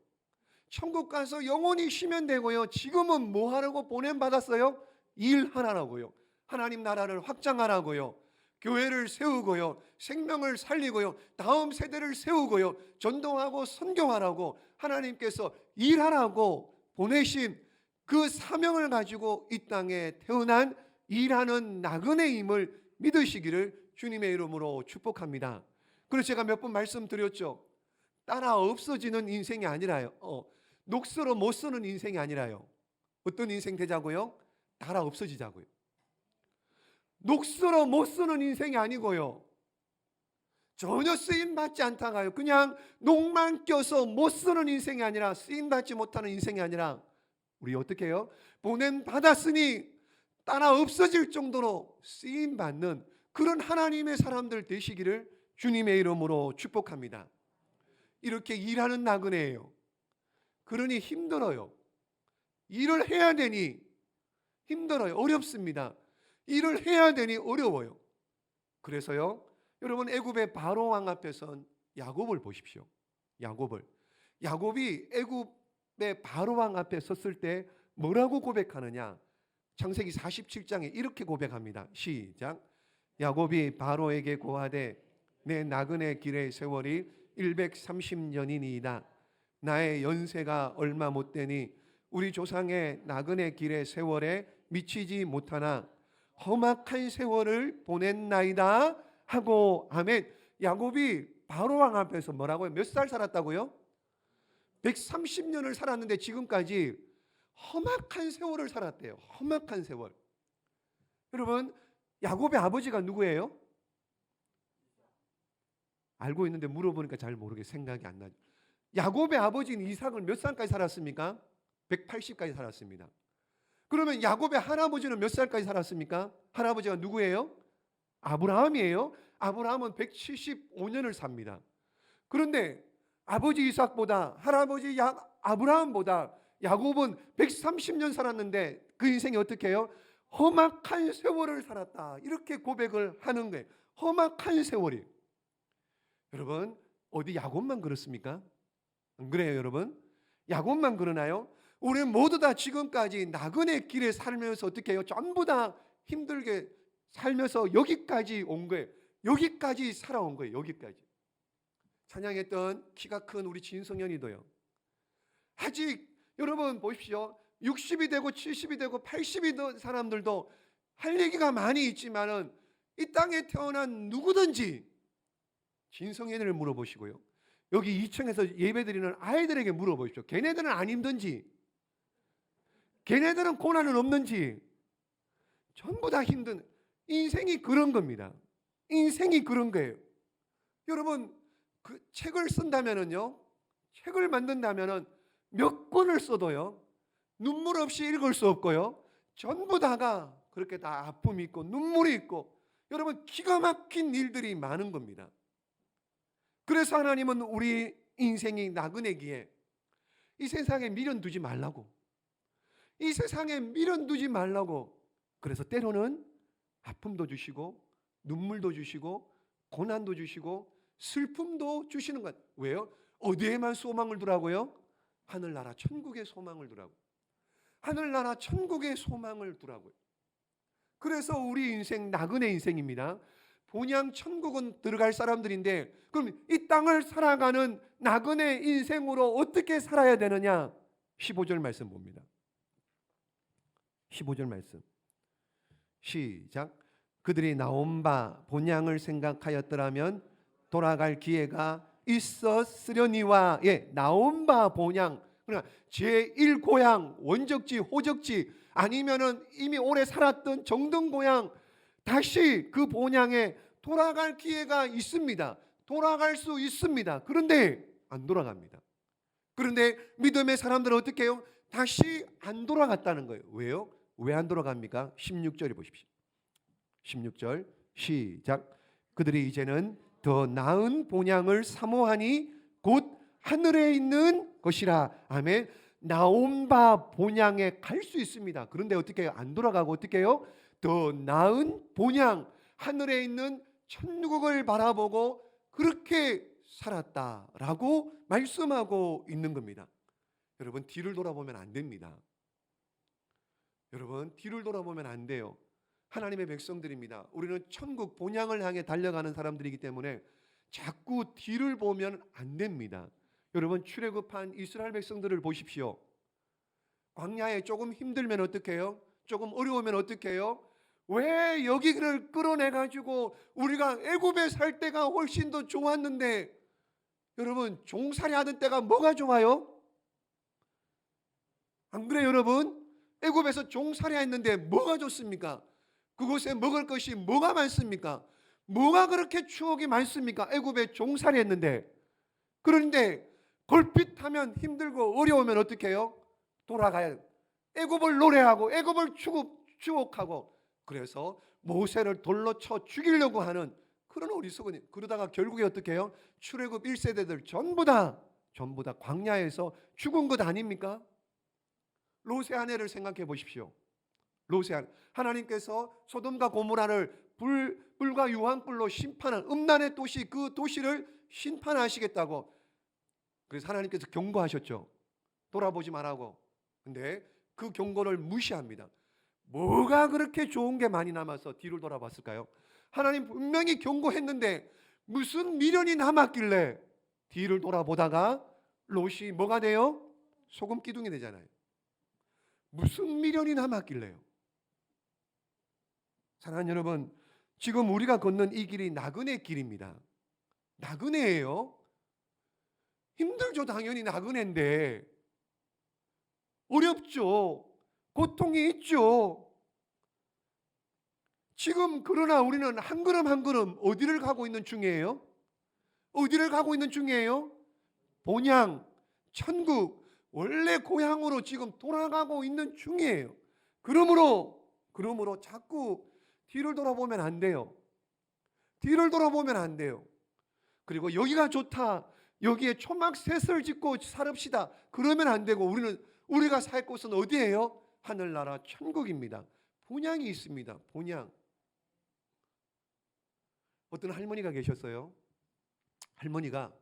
[SPEAKER 3] 천국 가서 영원히 쉬면 되고요. 지금은 뭐 하라고 보냄받았어요? 일하라고요. 하나님 나라를 확장하라고요. 교회를 세우고요. 생명을 살리고요. 다음 세대를 세우고요. 전도하고 선교하라고 하나님께서 일하라고 보내신 그 사명을 가지고 이 땅에 태어난 일하는 나그네임을 믿으시기를 주님의 이름으로 축복합니다. 그래서 제가 몇 번 말씀드렸죠. 따라 없어지는 인생이 아니라요. 녹슬어 못 쓰는 인생이 아니라요. 어떤 인생 되자고요? 따라 없어지자고요. 녹슬어 못 쓰는 인생이 아니고요. 전혀 쓰임받지 않다가요. 그냥 녹만 껴서 못 쓰는 인생이 아니라, 쓰임받지 못하는 인생이 아니라, 우리 어떻게 해요? 보냄 받았으니 따라 없어질 정도로 쓰임받는 그런 하나님의 사람들 되시기를 주님의 이름으로 축복합니다. 이렇게 일하는 나그네예요. 그러니 힘들어요. 일을 해야 되니 힘들어요. 어렵습니다. 일을 해야 되니 어려워요. 그래서요, 여러분 애굽의 바로 왕 앞에 선 야곱을 보십시오. 야곱이 애굽의 바로 왕 앞에 섰을 때 뭐라고 고백하느냐? 창세기 47장에 이렇게 고백합니다. 시작. 야곱이 바로에게 고하되 내 나그네 길의 세월이 130년이니이다. 나의 연세가 얼마 못 되니 우리 조상의 나그네 길의 세월에 미치지 못하나 험악한 세월을 보냈나이다 하고 아멘. 야곱이 바로왕 앞에서 뭐라고요? 몇 살 살았다고요? 130년을 살았는데 지금까지 험악한 세월을 살았대요. 험악한 세월. 여러분, 야곱의 아버지가 누구예요? 알고 있는데 물어보니까 잘 모르게 생각이 안 나죠. 야곱의 아버지인 이삭은 몇 살까지 살았습니까? 180까지 살았습니다. 그러면 야곱의 할아버지는 몇 살까지 살았습니까? 할아버지가 누구예요? 아브라함이에요. 아브라함은 175년을 삽니다. 그런데 아버지 이삭보다 할아버지 아브라함보다 야곱은 130년 살았는데 그 인생이 어떻게 해요? 험악한 세월을 살았다. 이렇게 고백을 하는 거예요. 험악한 세월이. 여러분, 어디 야곱만 그렇습니까? 안 그래요, 여러분? 야곱만 그러나요? 우리 모두 다 지금까지 나그네 길에 살면서 어떻게 해요? 전부 다 힘들게 살면서 여기까지 온 거예요. 여기까지 살아온 거예요. 여기까지. 찬양했던 키가 큰 우리 진성현이도요. 아직 여러분 보십시오. 60이 되고 70이 되고 80이 된 사람들도 할 얘기가 많이 있지만은 이 땅에 태어난 누구든지 진성현을 물어보시고요. 여기 2층에서 예배드리는 아이들에게 물어보십시오. 걔네들은 안 힘든지, 걔네들은 고난은 없는지. 전부 다 힘든, 인생이 그런 겁니다. 인생이 그런 거예요. 여러분, 그 책을 쓴다면은요, 책을 만든다면은 몇 권을 써도요, 눈물 없이 읽을 수 없고요, 전부 다가 그렇게 다 아픔이 있고 눈물이 있고, 여러분 기가 막힌 일들이 많은 겁니다. 그래서 하나님은 우리 인생이 나그네기에 이 세상에 미련 두지 말라고, 이 세상에 미련 두지 말라고. 그래서 때로는 아픔도 주시고 눈물도 주시고 고난도 주시고 슬픔도 주시는 것. 왜요? 어디에만 소망을 두라고요? 하늘나라 천국에 소망을 두라고. 하늘나라 천국에 소망을 두라고요. 그래서 우리 인생 나그네 인생입니다. 본향 천국은 들어갈 사람들인데, 그럼 이 땅을 살아가는 나그네 인생으로 어떻게 살아야 되느냐? 15절 말씀 봅니다. 15절 말씀 시작. 그들이 나온 바 본향을 생각하였더라면 돌아갈 기회가 있었으려니와. 예, 나온 바 본향, 그러니까 제1고향, 원적지, 호적지, 아니면은 이미 오래 살았던 정든 고향, 다시 그 본향에 돌아갈 기회가 있습니다. 돌아갈 수 있습니다. 그런데 안 돌아갑니다. 그런데 믿음의 사람들은 어떻게 해요? 다시 안 돌아갔다는 거예요. 왜요? 왜 안 돌아갑니까? 16절에 보십시오. 16절 시작. 그들이 이제는 더 나은 본향을 사모하니 곧 하늘에 있는 것이라. 아멘. 나온 바 본향에 갈 수 있습니다. 그런데 어떻게 해요? 안 돌아가고 어떻게 해요? 더 나은 본향, 하늘에 있는 천국을 바라보고 그렇게 살았다라고 말씀하고 있는 겁니다. 여러분, 뒤를 돌아보면 안 됩니다. 여러분, 뒤를 돌아보면 안 돼요. 하나님의 백성들입니다. 우리는 천국 본향을 향해 달려가는 사람들이기 때문에 자꾸 뒤를 보면 안 됩니다. 여러분, 출애굽한 이스라엘 백성들을 보십시오. 광야에 조금 힘들면 어떻게 해요? 조금 어려우면 어떻게 해요? 왜 여기를 끌어내가지고 우리가 애굽에 살 때가 훨씬 더 좋았는데, 여러분 종살이 하던 때가 뭐가 좋아요? 안 그래요 여러분? 애굽에서 종살이 했는데 뭐가 좋습니까? 그곳에 먹을 것이 뭐가 많습니까? 뭐가 그렇게 추억이 많습니까? 애굽에 종살이 했는데. 그런데 걸핏하면 힘들고 어려우면 어떻게 해요? 돌아가야 돼요. 애굽을 노래하고 애굽을 추억하고, 그래서 모세를 돌로 쳐 죽이려고 하는 그런 어리석은, 그러다가 결국에 어떻게 해요? 출애굽 1세대들 전부 다 광야에서 죽은 것 아닙니까? 롯의 아내를 생각해 보십시오. 롯의 아내, 하나님께서 소돔과 고모라를 불과 유황불로 심판한 음란의 도시, 그 도시를 심판하시겠다고, 그래서 하나님께서 경고하셨죠. 돌아보지 말라고. 근데 그 경고를 무시합니다. 뭐가 그렇게 좋은 게 많이 남아서 뒤를 돌아봤을까요? 하나님 분명히 경고했는데 무슨 미련이 남았길래 뒤를 돌아보다가 롯이 뭐가 돼요? 소금 기둥이 되잖아요. 무슨 미련이 남았길래요? 사랑하는 여러분, 지금 우리가 걷는 이 길이 나그네 길입니다. 나그네예요. 힘들죠. 당연히 나그네인데 어렵죠. 고통이 있죠. 지금 그러나 우리는 한 걸음 한 걸음 어디를 가고 있는 중이에요? 어디를 가고 있는 중이에요? 본향, 천국, 원래 고향으로 지금 돌아가고 있는 중이에요. 그러므로 자꾸 뒤를 돌아보면 안 돼요. 뒤를 돌아보면 안 돼요. 그리고 여기가 좋다, 여기에 초막셋을 짓고 살읍시다, 그러면 안 되고, 우리가 살 곳은 어디예요? 하늘나라 천국입니다. 본향이 있습니다. 본향. 어떤 할머니가 계셨어요. 할머니가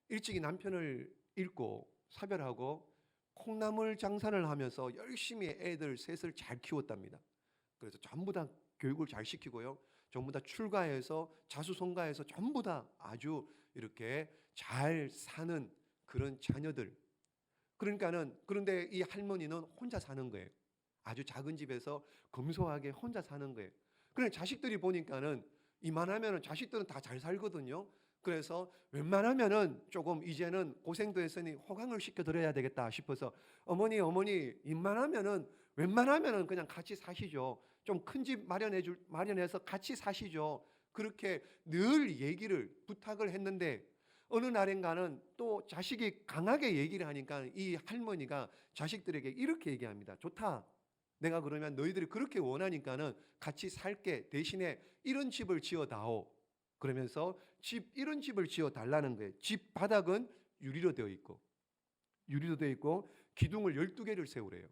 [SPEAKER 3] 일찍이 남편을 잃고 사별하고 콩나물 장사를 하면서 열심히 애들 셋을 잘 키웠답니다. 그래서 전부 다 교육을 잘 시키고요, 전부 다 출가해서 자수성가해서 전부 다 아주 이렇게 잘 사는 그런 자녀들. 그런데 이 할머니는 혼자 사는 거예요. 아주 작은 집에서 검소하게 혼자 사는 거예요. 그래 자식들이 보니까는 이만하면은 자식들은 다 잘 살거든요. 그래서 웬만하면은 조금 이제는 고생도 했으니 호강을 시켜드려야 되겠다 싶어서 어머니 웬만하면은 그냥 같이 사시죠. 좀 큰 집 마련해서 같이 사시죠. 그렇게 늘 얘기를 부탁을 했는데 어느 날인가는 또 자식이 강하게 얘기를 하니까 이 할머니가 자식들에게 이렇게 얘기합니다. 좋다. 내가 그러면 너희들이 그렇게 원하니까는 같이 살게. 대신에 이런 집을 지어다오. 그러면서 이런 집을 지어 달라는 거예요. 집 바닥은 유리로 되어 있고 기둥을 12개를 세우래요.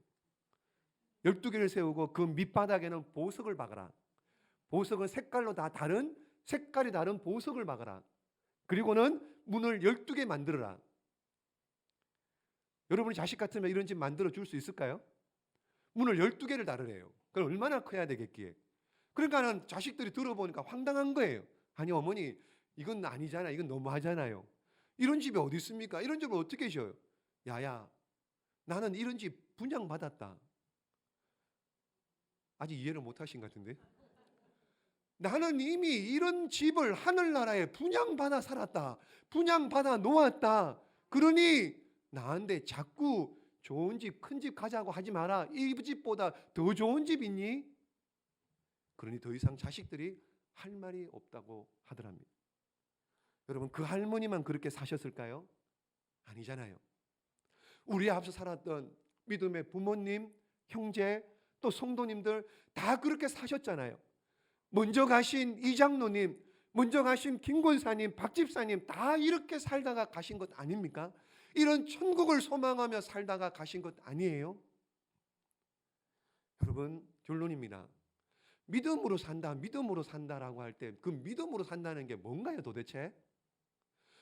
[SPEAKER 3] 12개를 세우고 그 밑바닥에는 보석을 박아라. 보석은 색깔이 다른 보석을 박아라. 그리고는 문을 12개 만들어라. 여러분이 자식 같으면 이런 집 만들어 줄 수 있을까요? 문을 12개를 달으래요. 그럼 얼마나 커야 되겠기에. 그러니까는 자식들이 들어보니까 황당한 거예요. 아니 어머니, 이건 아니잖아. 이건 너무하잖아요. 이런 집이 어디 있습니까? 이런 집을 어떻게 지어요? 야야, 나는 이런 집 분양받았다. 아직 이해를 못하신 것 같은데. 나는 이미 이런 집을 하늘나라에 분양받아 살았다. 분양받아 놓았다. 그러니 나한테 자꾸 좋은 집, 큰 집 가자고 하지 마라. 이 집보다 더 좋은 집 있니? 그러니 더 이상 자식들이 할 말이 없다고 하더랍니다. 여러분, 그 할머니만 그렇게 사셨을까요? 아니잖아요. 우리 앞서 살았던 믿음의 부모님, 형제, 또 성도님들 다 그렇게 사셨잖아요. 먼저 가신 이장로님, 먼저 가신 김권사님, 박집사님 다 이렇게 살다가 가신 것 아닙니까? 이런 천국을 소망하며 살다가 가신 것 아니에요? 여러분, 결론입니다. 믿음으로 산다라고 할 때 그 믿음으로 산다는 게 뭔가요 도대체?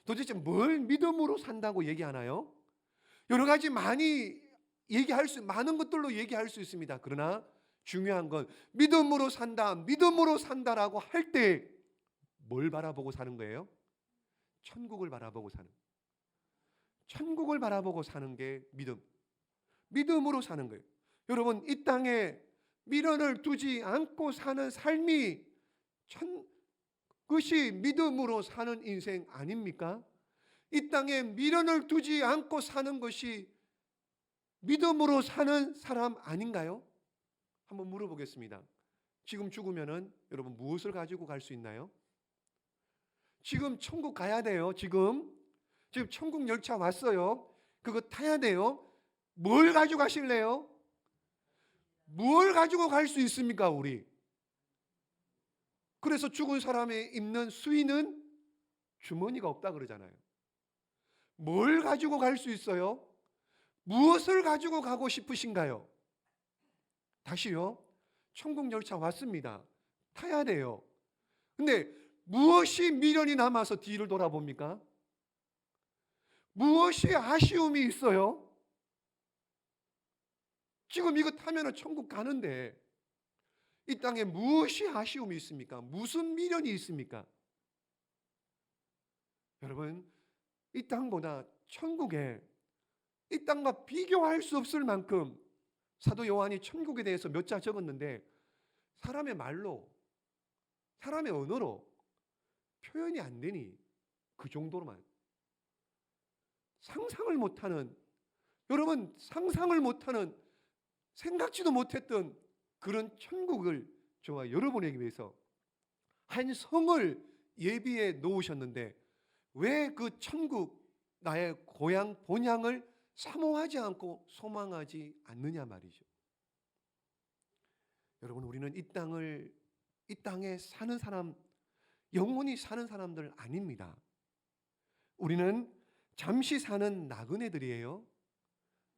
[SPEAKER 3] 도대체 뭘 믿음으로 산다고 얘기하나요? 여러 가지 많은 것들로 얘기할 수 있습니다. 그러나 중요한 건 믿음으로 산다라고 할 때 뭘 바라보고 사는 거예요? 천국을 바라보고 사는. 천국을 바라보고 사는 게 믿음으로 사는 거예요. 여러분, 이 땅에 미련을 두지 않고 사는 삶이 그것이 믿음으로 사는 인생 아닙니까? 이 땅에 미련을 두지 않고 사는 것이 믿음으로 사는 사람 아닌가요? 한번 물어보겠습니다. 지금 죽으면은 여러분 무엇을 가지고 갈 수 있나요? 지금 천국 가야 돼요. 지금 천국 열차 왔어요. 그거 타야 돼요. 뭘 가지고 가실래요? 뭘 가지고 갈 수 있습니까, 우리? 그래서 죽은 사람이 입는 수의는 주머니가 없다 그러잖아요. 뭘 가지고 갈 수 있어요? 무엇을 가지고 가고 싶으신가요? 다시요. 천국 열차 왔습니다. 타야 돼요. 근데 무엇이 미련이 남아서 뒤를 돌아봅니까? 무엇이 아쉬움이 있어요? 지금 이거 타면 천국 가는데 이 땅에 무엇이 아쉬움이 있습니까? 무슨 미련이 있습니까? 여러분, 이 땅보다 천국에 이 땅과 비교할 수 없을 만큼 사도 요한이 천국에 대해서 몇 자 적었는데 사람의 말로, 사람의 언어로 표현이 안 되니 그 정도로만 상상을 못하는, 여러분 상상을 못하는, 생각지도 못했던 그런 천국을 저와 여러분에게 위해서 한 성을 예비해 놓으셨는데 왜 그 천국, 나의 고향 본향을 사모하지 않고 소망하지 않느냐 말이죠. 여러분, 우리는 이 땅에 사는 사람, 영원히 사는 사람들 아닙니다. 우리는 잠시 사는 나그네들이에요.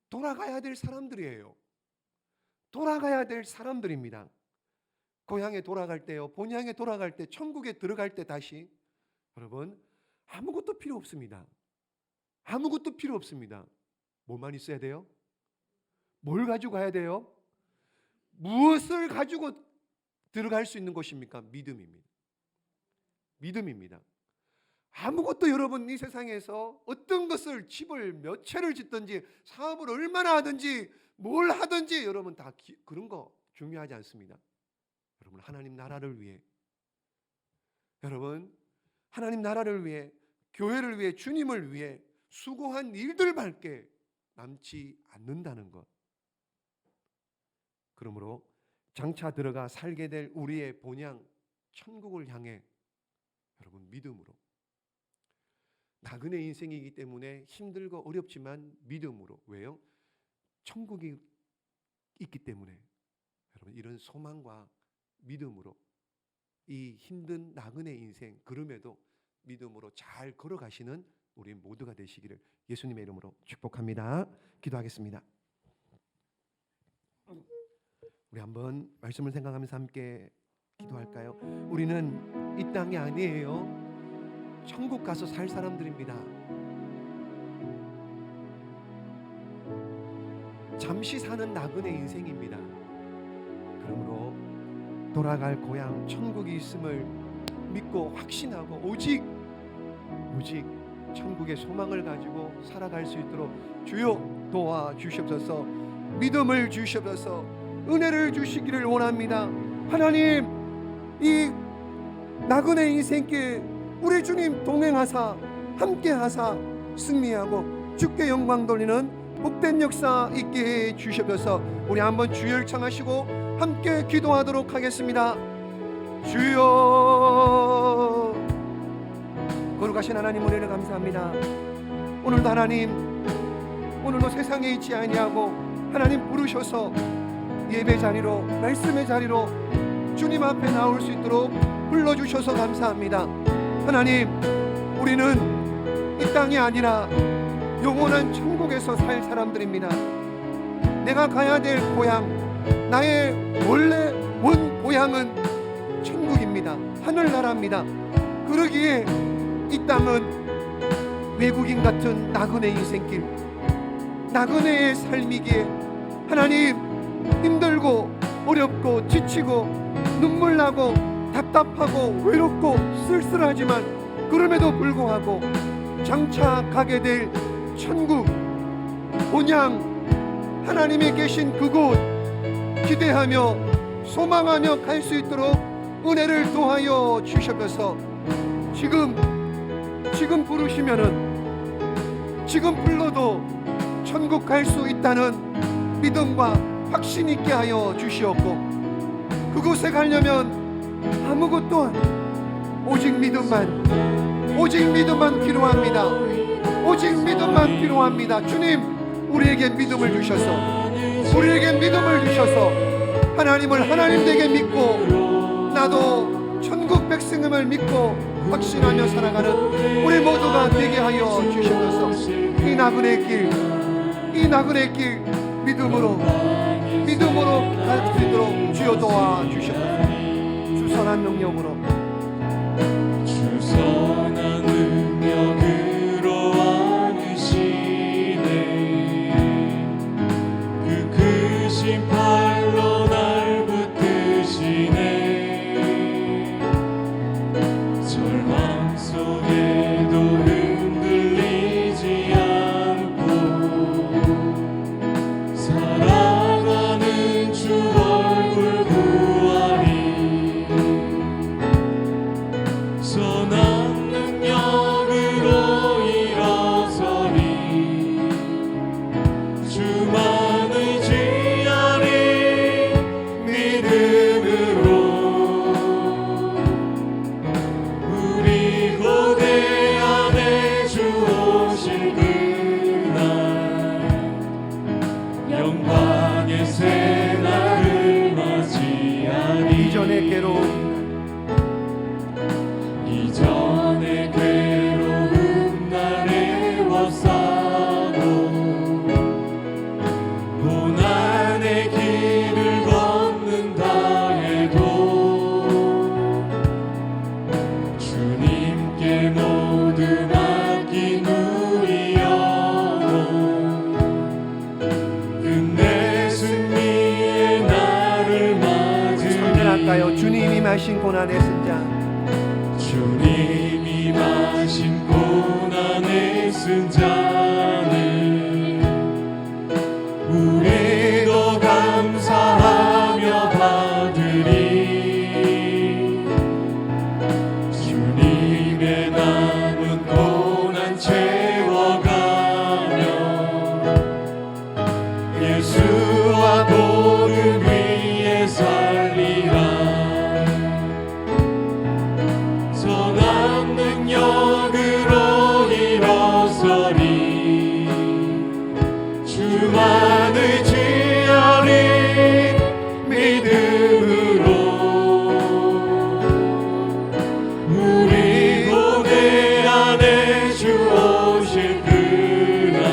[SPEAKER 3] 돌아가야 될 사람들이에요. 돌아가야 될 사람들입니다. 고향에 돌아갈 때요, 본향에 돌아갈 때, 천국에 들어갈 때 다시 여러분 아무것도 필요 없습니다. 아무것도 필요 없습니다. 뭐만 있어야 돼요? 뭘 가지고 가야 돼요? 무엇을 가지고 들어갈 수 있는 것입니까? 믿음입니다. 믿음입니다. 아무것도 여러분 이 세상에서 어떤 것을, 집을 몇 채를 짓든지 사업을 얼마나 하든지 뭘 하든지 여러분 다 그런 거 중요하지 않습니다. 여러분 하나님 나라를 위해, 여러분 하나님 나라를 위해, 교회를 위해, 주님을 위해 수고한 일들밖에 남지 않는다는 것. 그러므로 장차 들어가 살게 될 우리의 본향 천국을 향해 여러분 믿음으로, 나그네 인생이기 때문에 힘들고 어렵지만 믿음으로, 왜요? 천국이 있기 때문에 여러분 이런 소망과 믿음으로 이 힘든 나그네 인생, 그럼에도 믿음으로 잘 걸어가시는 우리 모두가 되시기를 예수님의 이름으로 축복합니다. 기도하겠습니다. 우리 한번 말씀을 생각하면서 함께 기도할까요? 우리는 이 땅이 아니에요. 천국 가서 살 사람들입니다. 잠시 사는 나그네 인생입니다. 그러므로 돌아갈 고향 천국이 있음을 믿고 확신하고 오직 천국의 소망을 가지고 살아갈 수 있도록 주여 도와주시옵소서. 믿음을 주시옵소서. 은혜를 주시기를 원합니다. 하나님, 이 나그네 인생길 우리 주님 동행하사 함께하사 승리하고 주께 영광 돌리는 복된 역사 있게 해 주시옵소서. 우리 한번 주여 청하시고 함께 기도하도록 하겠습니다. 주여, 거룩하신 하나님 은혜를 감사합니다. 오늘도 하나님, 오늘도 세상에 있지 아니하고 하나님 부르셔서 예배 자리로, 말씀의 자리로 주님 앞에 나올 수 있도록 불러주셔서 감사합니다. 하나님, 우리는 이 땅이 아니라 영원한 천국에서 살 사람들입니다. 내가 가야 될 고향, 나의 원래 원 고향은 천국입니다. 하늘나라입니다. 그러기에 이 땅은 외국인 같은 나그네 인생길, 나그네의 삶이기에 하나님, 힘들고 어렵고 지치고 눈물 나고 답답하고 외롭고 쓸쓸하지만 그럼에도 불구하고 장차 가게 될 천국 본향, 하나님이 계신 그곳 기대하며 소망하며 갈 수 있도록 은혜를 도하여 주셔서 지금 부르시면은, 지금 불러도 천국 갈 수 있다는 믿음과 확신 있게 하여 주시옵고, 그곳에 가려면 아무것도 아니고 오직 믿음만 필요합니다. 오직 믿음만 필요합니다. 주님, 우리에게 믿음을 주셔서 하나님을 하나님 되게 믿고 나도 천국 백성임을 믿고 확신하며 살아가는 우리 모두가 되게 하여 주시면서 이 나그네 길 믿음으로 갈 수 있도록 주여 도와주시옵소서. 주 선한 능력으로,
[SPEAKER 2] 주 선한 능력으로 안으시네. 그 크신 팔로 날 붙드시네. 절망 속에도 흔들리지 않고 사랑하는 주 얼굴 구하리. 선한
[SPEAKER 3] 마신 고난의 쓴자
[SPEAKER 2] 주님이 마신 고난의 쓴 잔을 우리도 감사하며 받으리. 주님의 남은 고난 채워가며 예수와 보름 위에 살리라. 선한 능력으로 일어서리. 주만 의지하리 믿음으로. 우리 고대 안에 주 오실 그날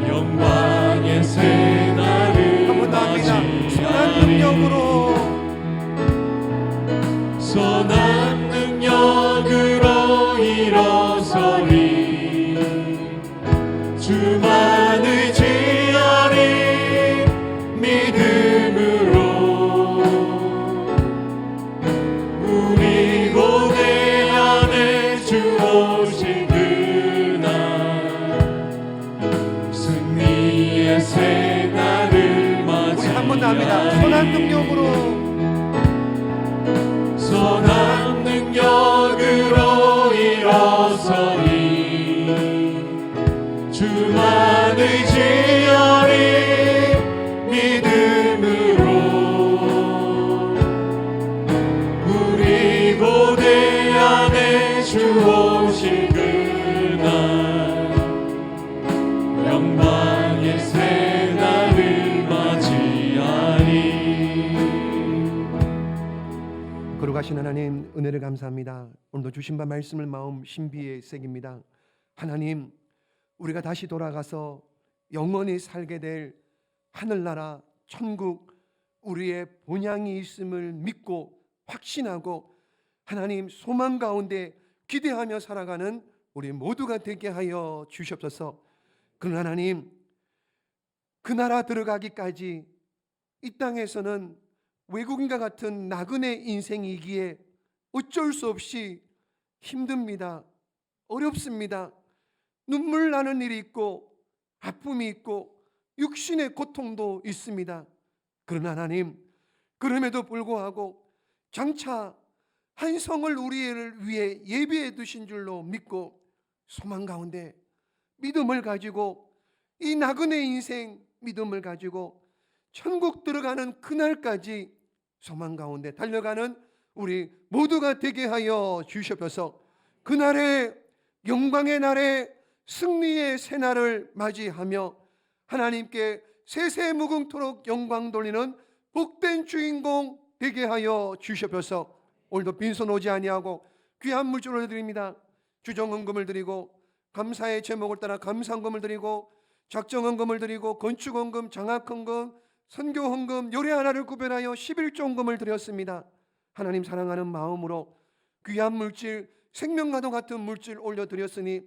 [SPEAKER 2] 영광의 새날을
[SPEAKER 3] 한번 더 합니다. 선한
[SPEAKER 2] 맞이하리.
[SPEAKER 3] 능력으로
[SPEAKER 2] 선한 능력으로 일어서리. 주만 의지하리 믿음으로. 우리 고대 안에 주 오실 그날 승리의 새날을
[SPEAKER 3] 우리 한 번 더 합니다.
[SPEAKER 2] 맞이하리.
[SPEAKER 3] 선한 능력으로
[SPEAKER 2] 선한 능력으로 일어서리. 주만 의지하리 믿음으로. 우리 고대 안에 주 오실 그날 영광의 새날을 맞이하리.
[SPEAKER 3] 거룩하신 하나님, 은혜를 감사합니다. 오늘도 주신 바 말씀을 마음 신비에 새깁니다. 하나님, 우리가 다시 돌아가서 영원히 살게 될 하늘나라 천국, 우리의 본향이 있음을 믿고 확신하고 하나님 소망 가운데 기대하며 살아가는 우리 모두가 되게 하여 주시옵소서. 그러나 하나님, 그 나라 들어가기까지 이 땅에서는 외국인과 같은 나그네 인생이기에 어쩔 수 없이 힘듭니다. 어렵습니다. 눈물 나는 일이 있고 아픔이 있고 육신의 고통도 있습니다. 그러나 하나님, 그럼에도 불구하고 장차 한 성을 우리를 위해 예비해 두신 줄로 믿고 소망 가운데 믿음을 가지고 이 나그네 인생 믿음을 가지고 천국 들어가는 그날까지 소망 가운데 달려가는 우리 모두가 되게 하여 주시옵소서. 그날의 영광의 날에 승리의 새날을 맞이하며 하나님께 세세무궁토록 영광 돌리는 복된 주인공 되게 하여 주시옵소서. 오늘도 빈손 오지 아니하고 귀한 물질을 드립니다. 주정헌금을 드리고 감사의 제목을 따라 감사헌금을 드리고 작정헌금을 드리고 건축헌금, 장학헌금, 선교헌금, 요리 하나를 구별하여 11조헌금을 드렸습니다. 하나님 사랑하는 마음으로 귀한 물질, 생명과도 같은 물질 올려드렸으니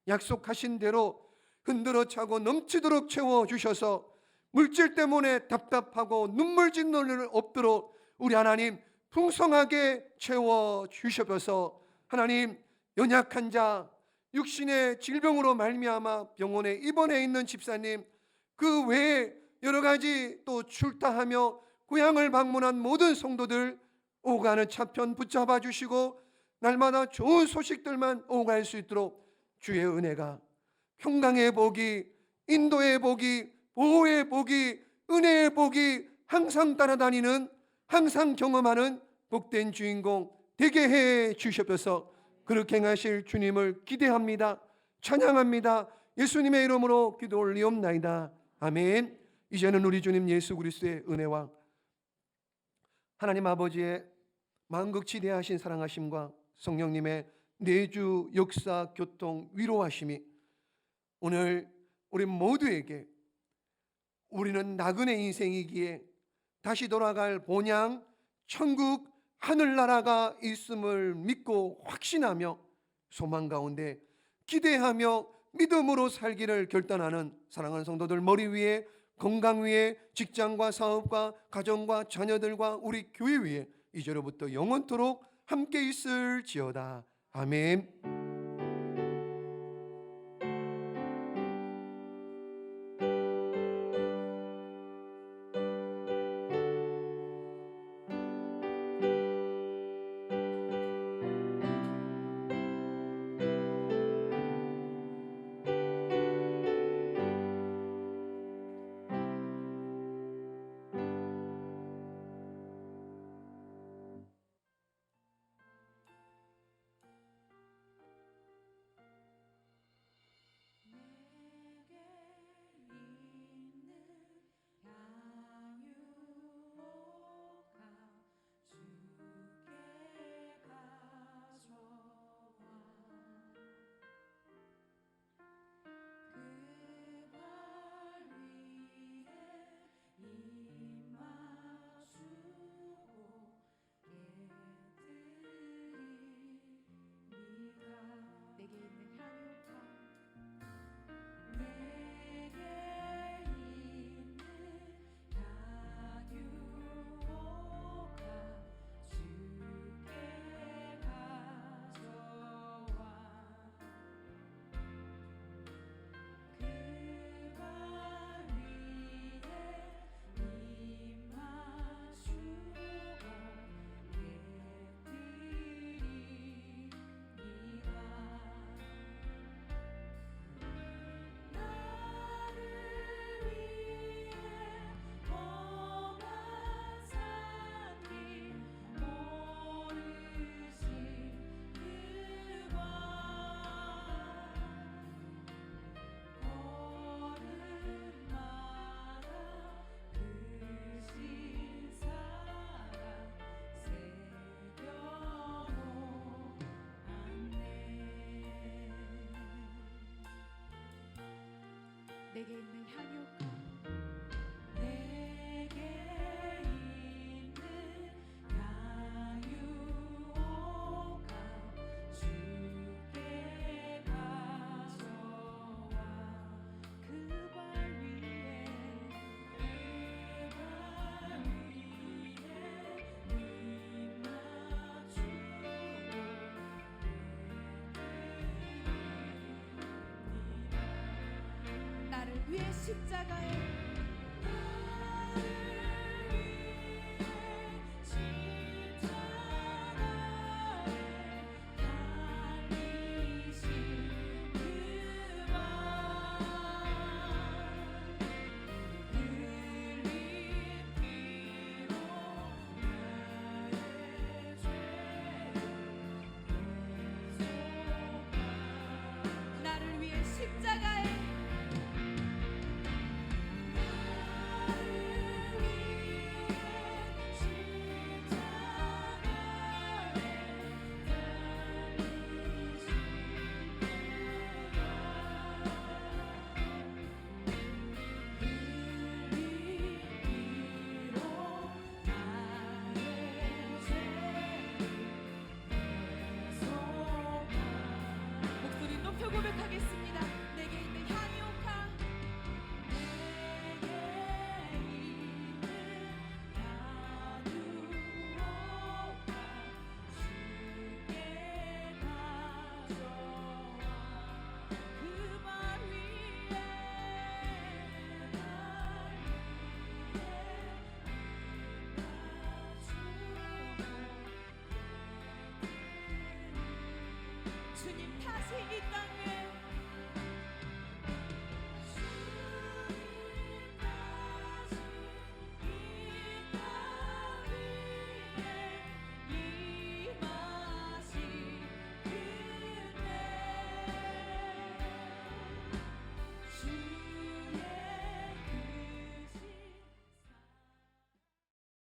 [SPEAKER 3] 약속하신 대로 흔들어 차고 넘치도록 채워주셔서 물질 때문에 답답하고 눈물 짓는 일 없도록 우리 하나님 풍성하게 채워주셔서 하나님 연약한 자, 육신의 질병으로 말미암아 병원에 입원해 있는 집사님, 그 외에 여러 가지 또 출타하며 고향을 방문한 모든 성도들 오가는 차편 붙잡아 주시고 날마다 좋은 소식들만 오갈 수 있도록 주의 은혜가, 평강의 복이, 인도의 복이, 보호의 복이, 은혜의 복이 항상 따라다니는, 항상 경험하는 복된 주인공 되게 해 주시옵소서. 그렇게 행하실 주님을 기대합니다. 찬양합니다. 예수님의 이름으로 기도 올리옵나이다. 아멘. 이제는 우리 주님 예수 그리스도의 은혜와 하나님 아버지의 만극지대하신 사랑하심과 성령님의 내주 역사 교통 위로하심이 오늘 우리 모두에게, 우리는 나그네 인생이기에 다시 돌아갈 본향 천국 하늘나라가 있음을 믿고 확신하며 소망 가운데 기대하며 믿음으로 살기를 결단하는 사랑하는 성도들 머리 위에 건강 위에, 직장과 사업과 가정과 자녀들과 우리 교회 위에 이제로부터 영원토록 함께 있을지어다. 아멘.
[SPEAKER 5] 내게 있는 향유가 내게 있는 향유가 주께 가져와 그 발 위에 나를 위해 십자가에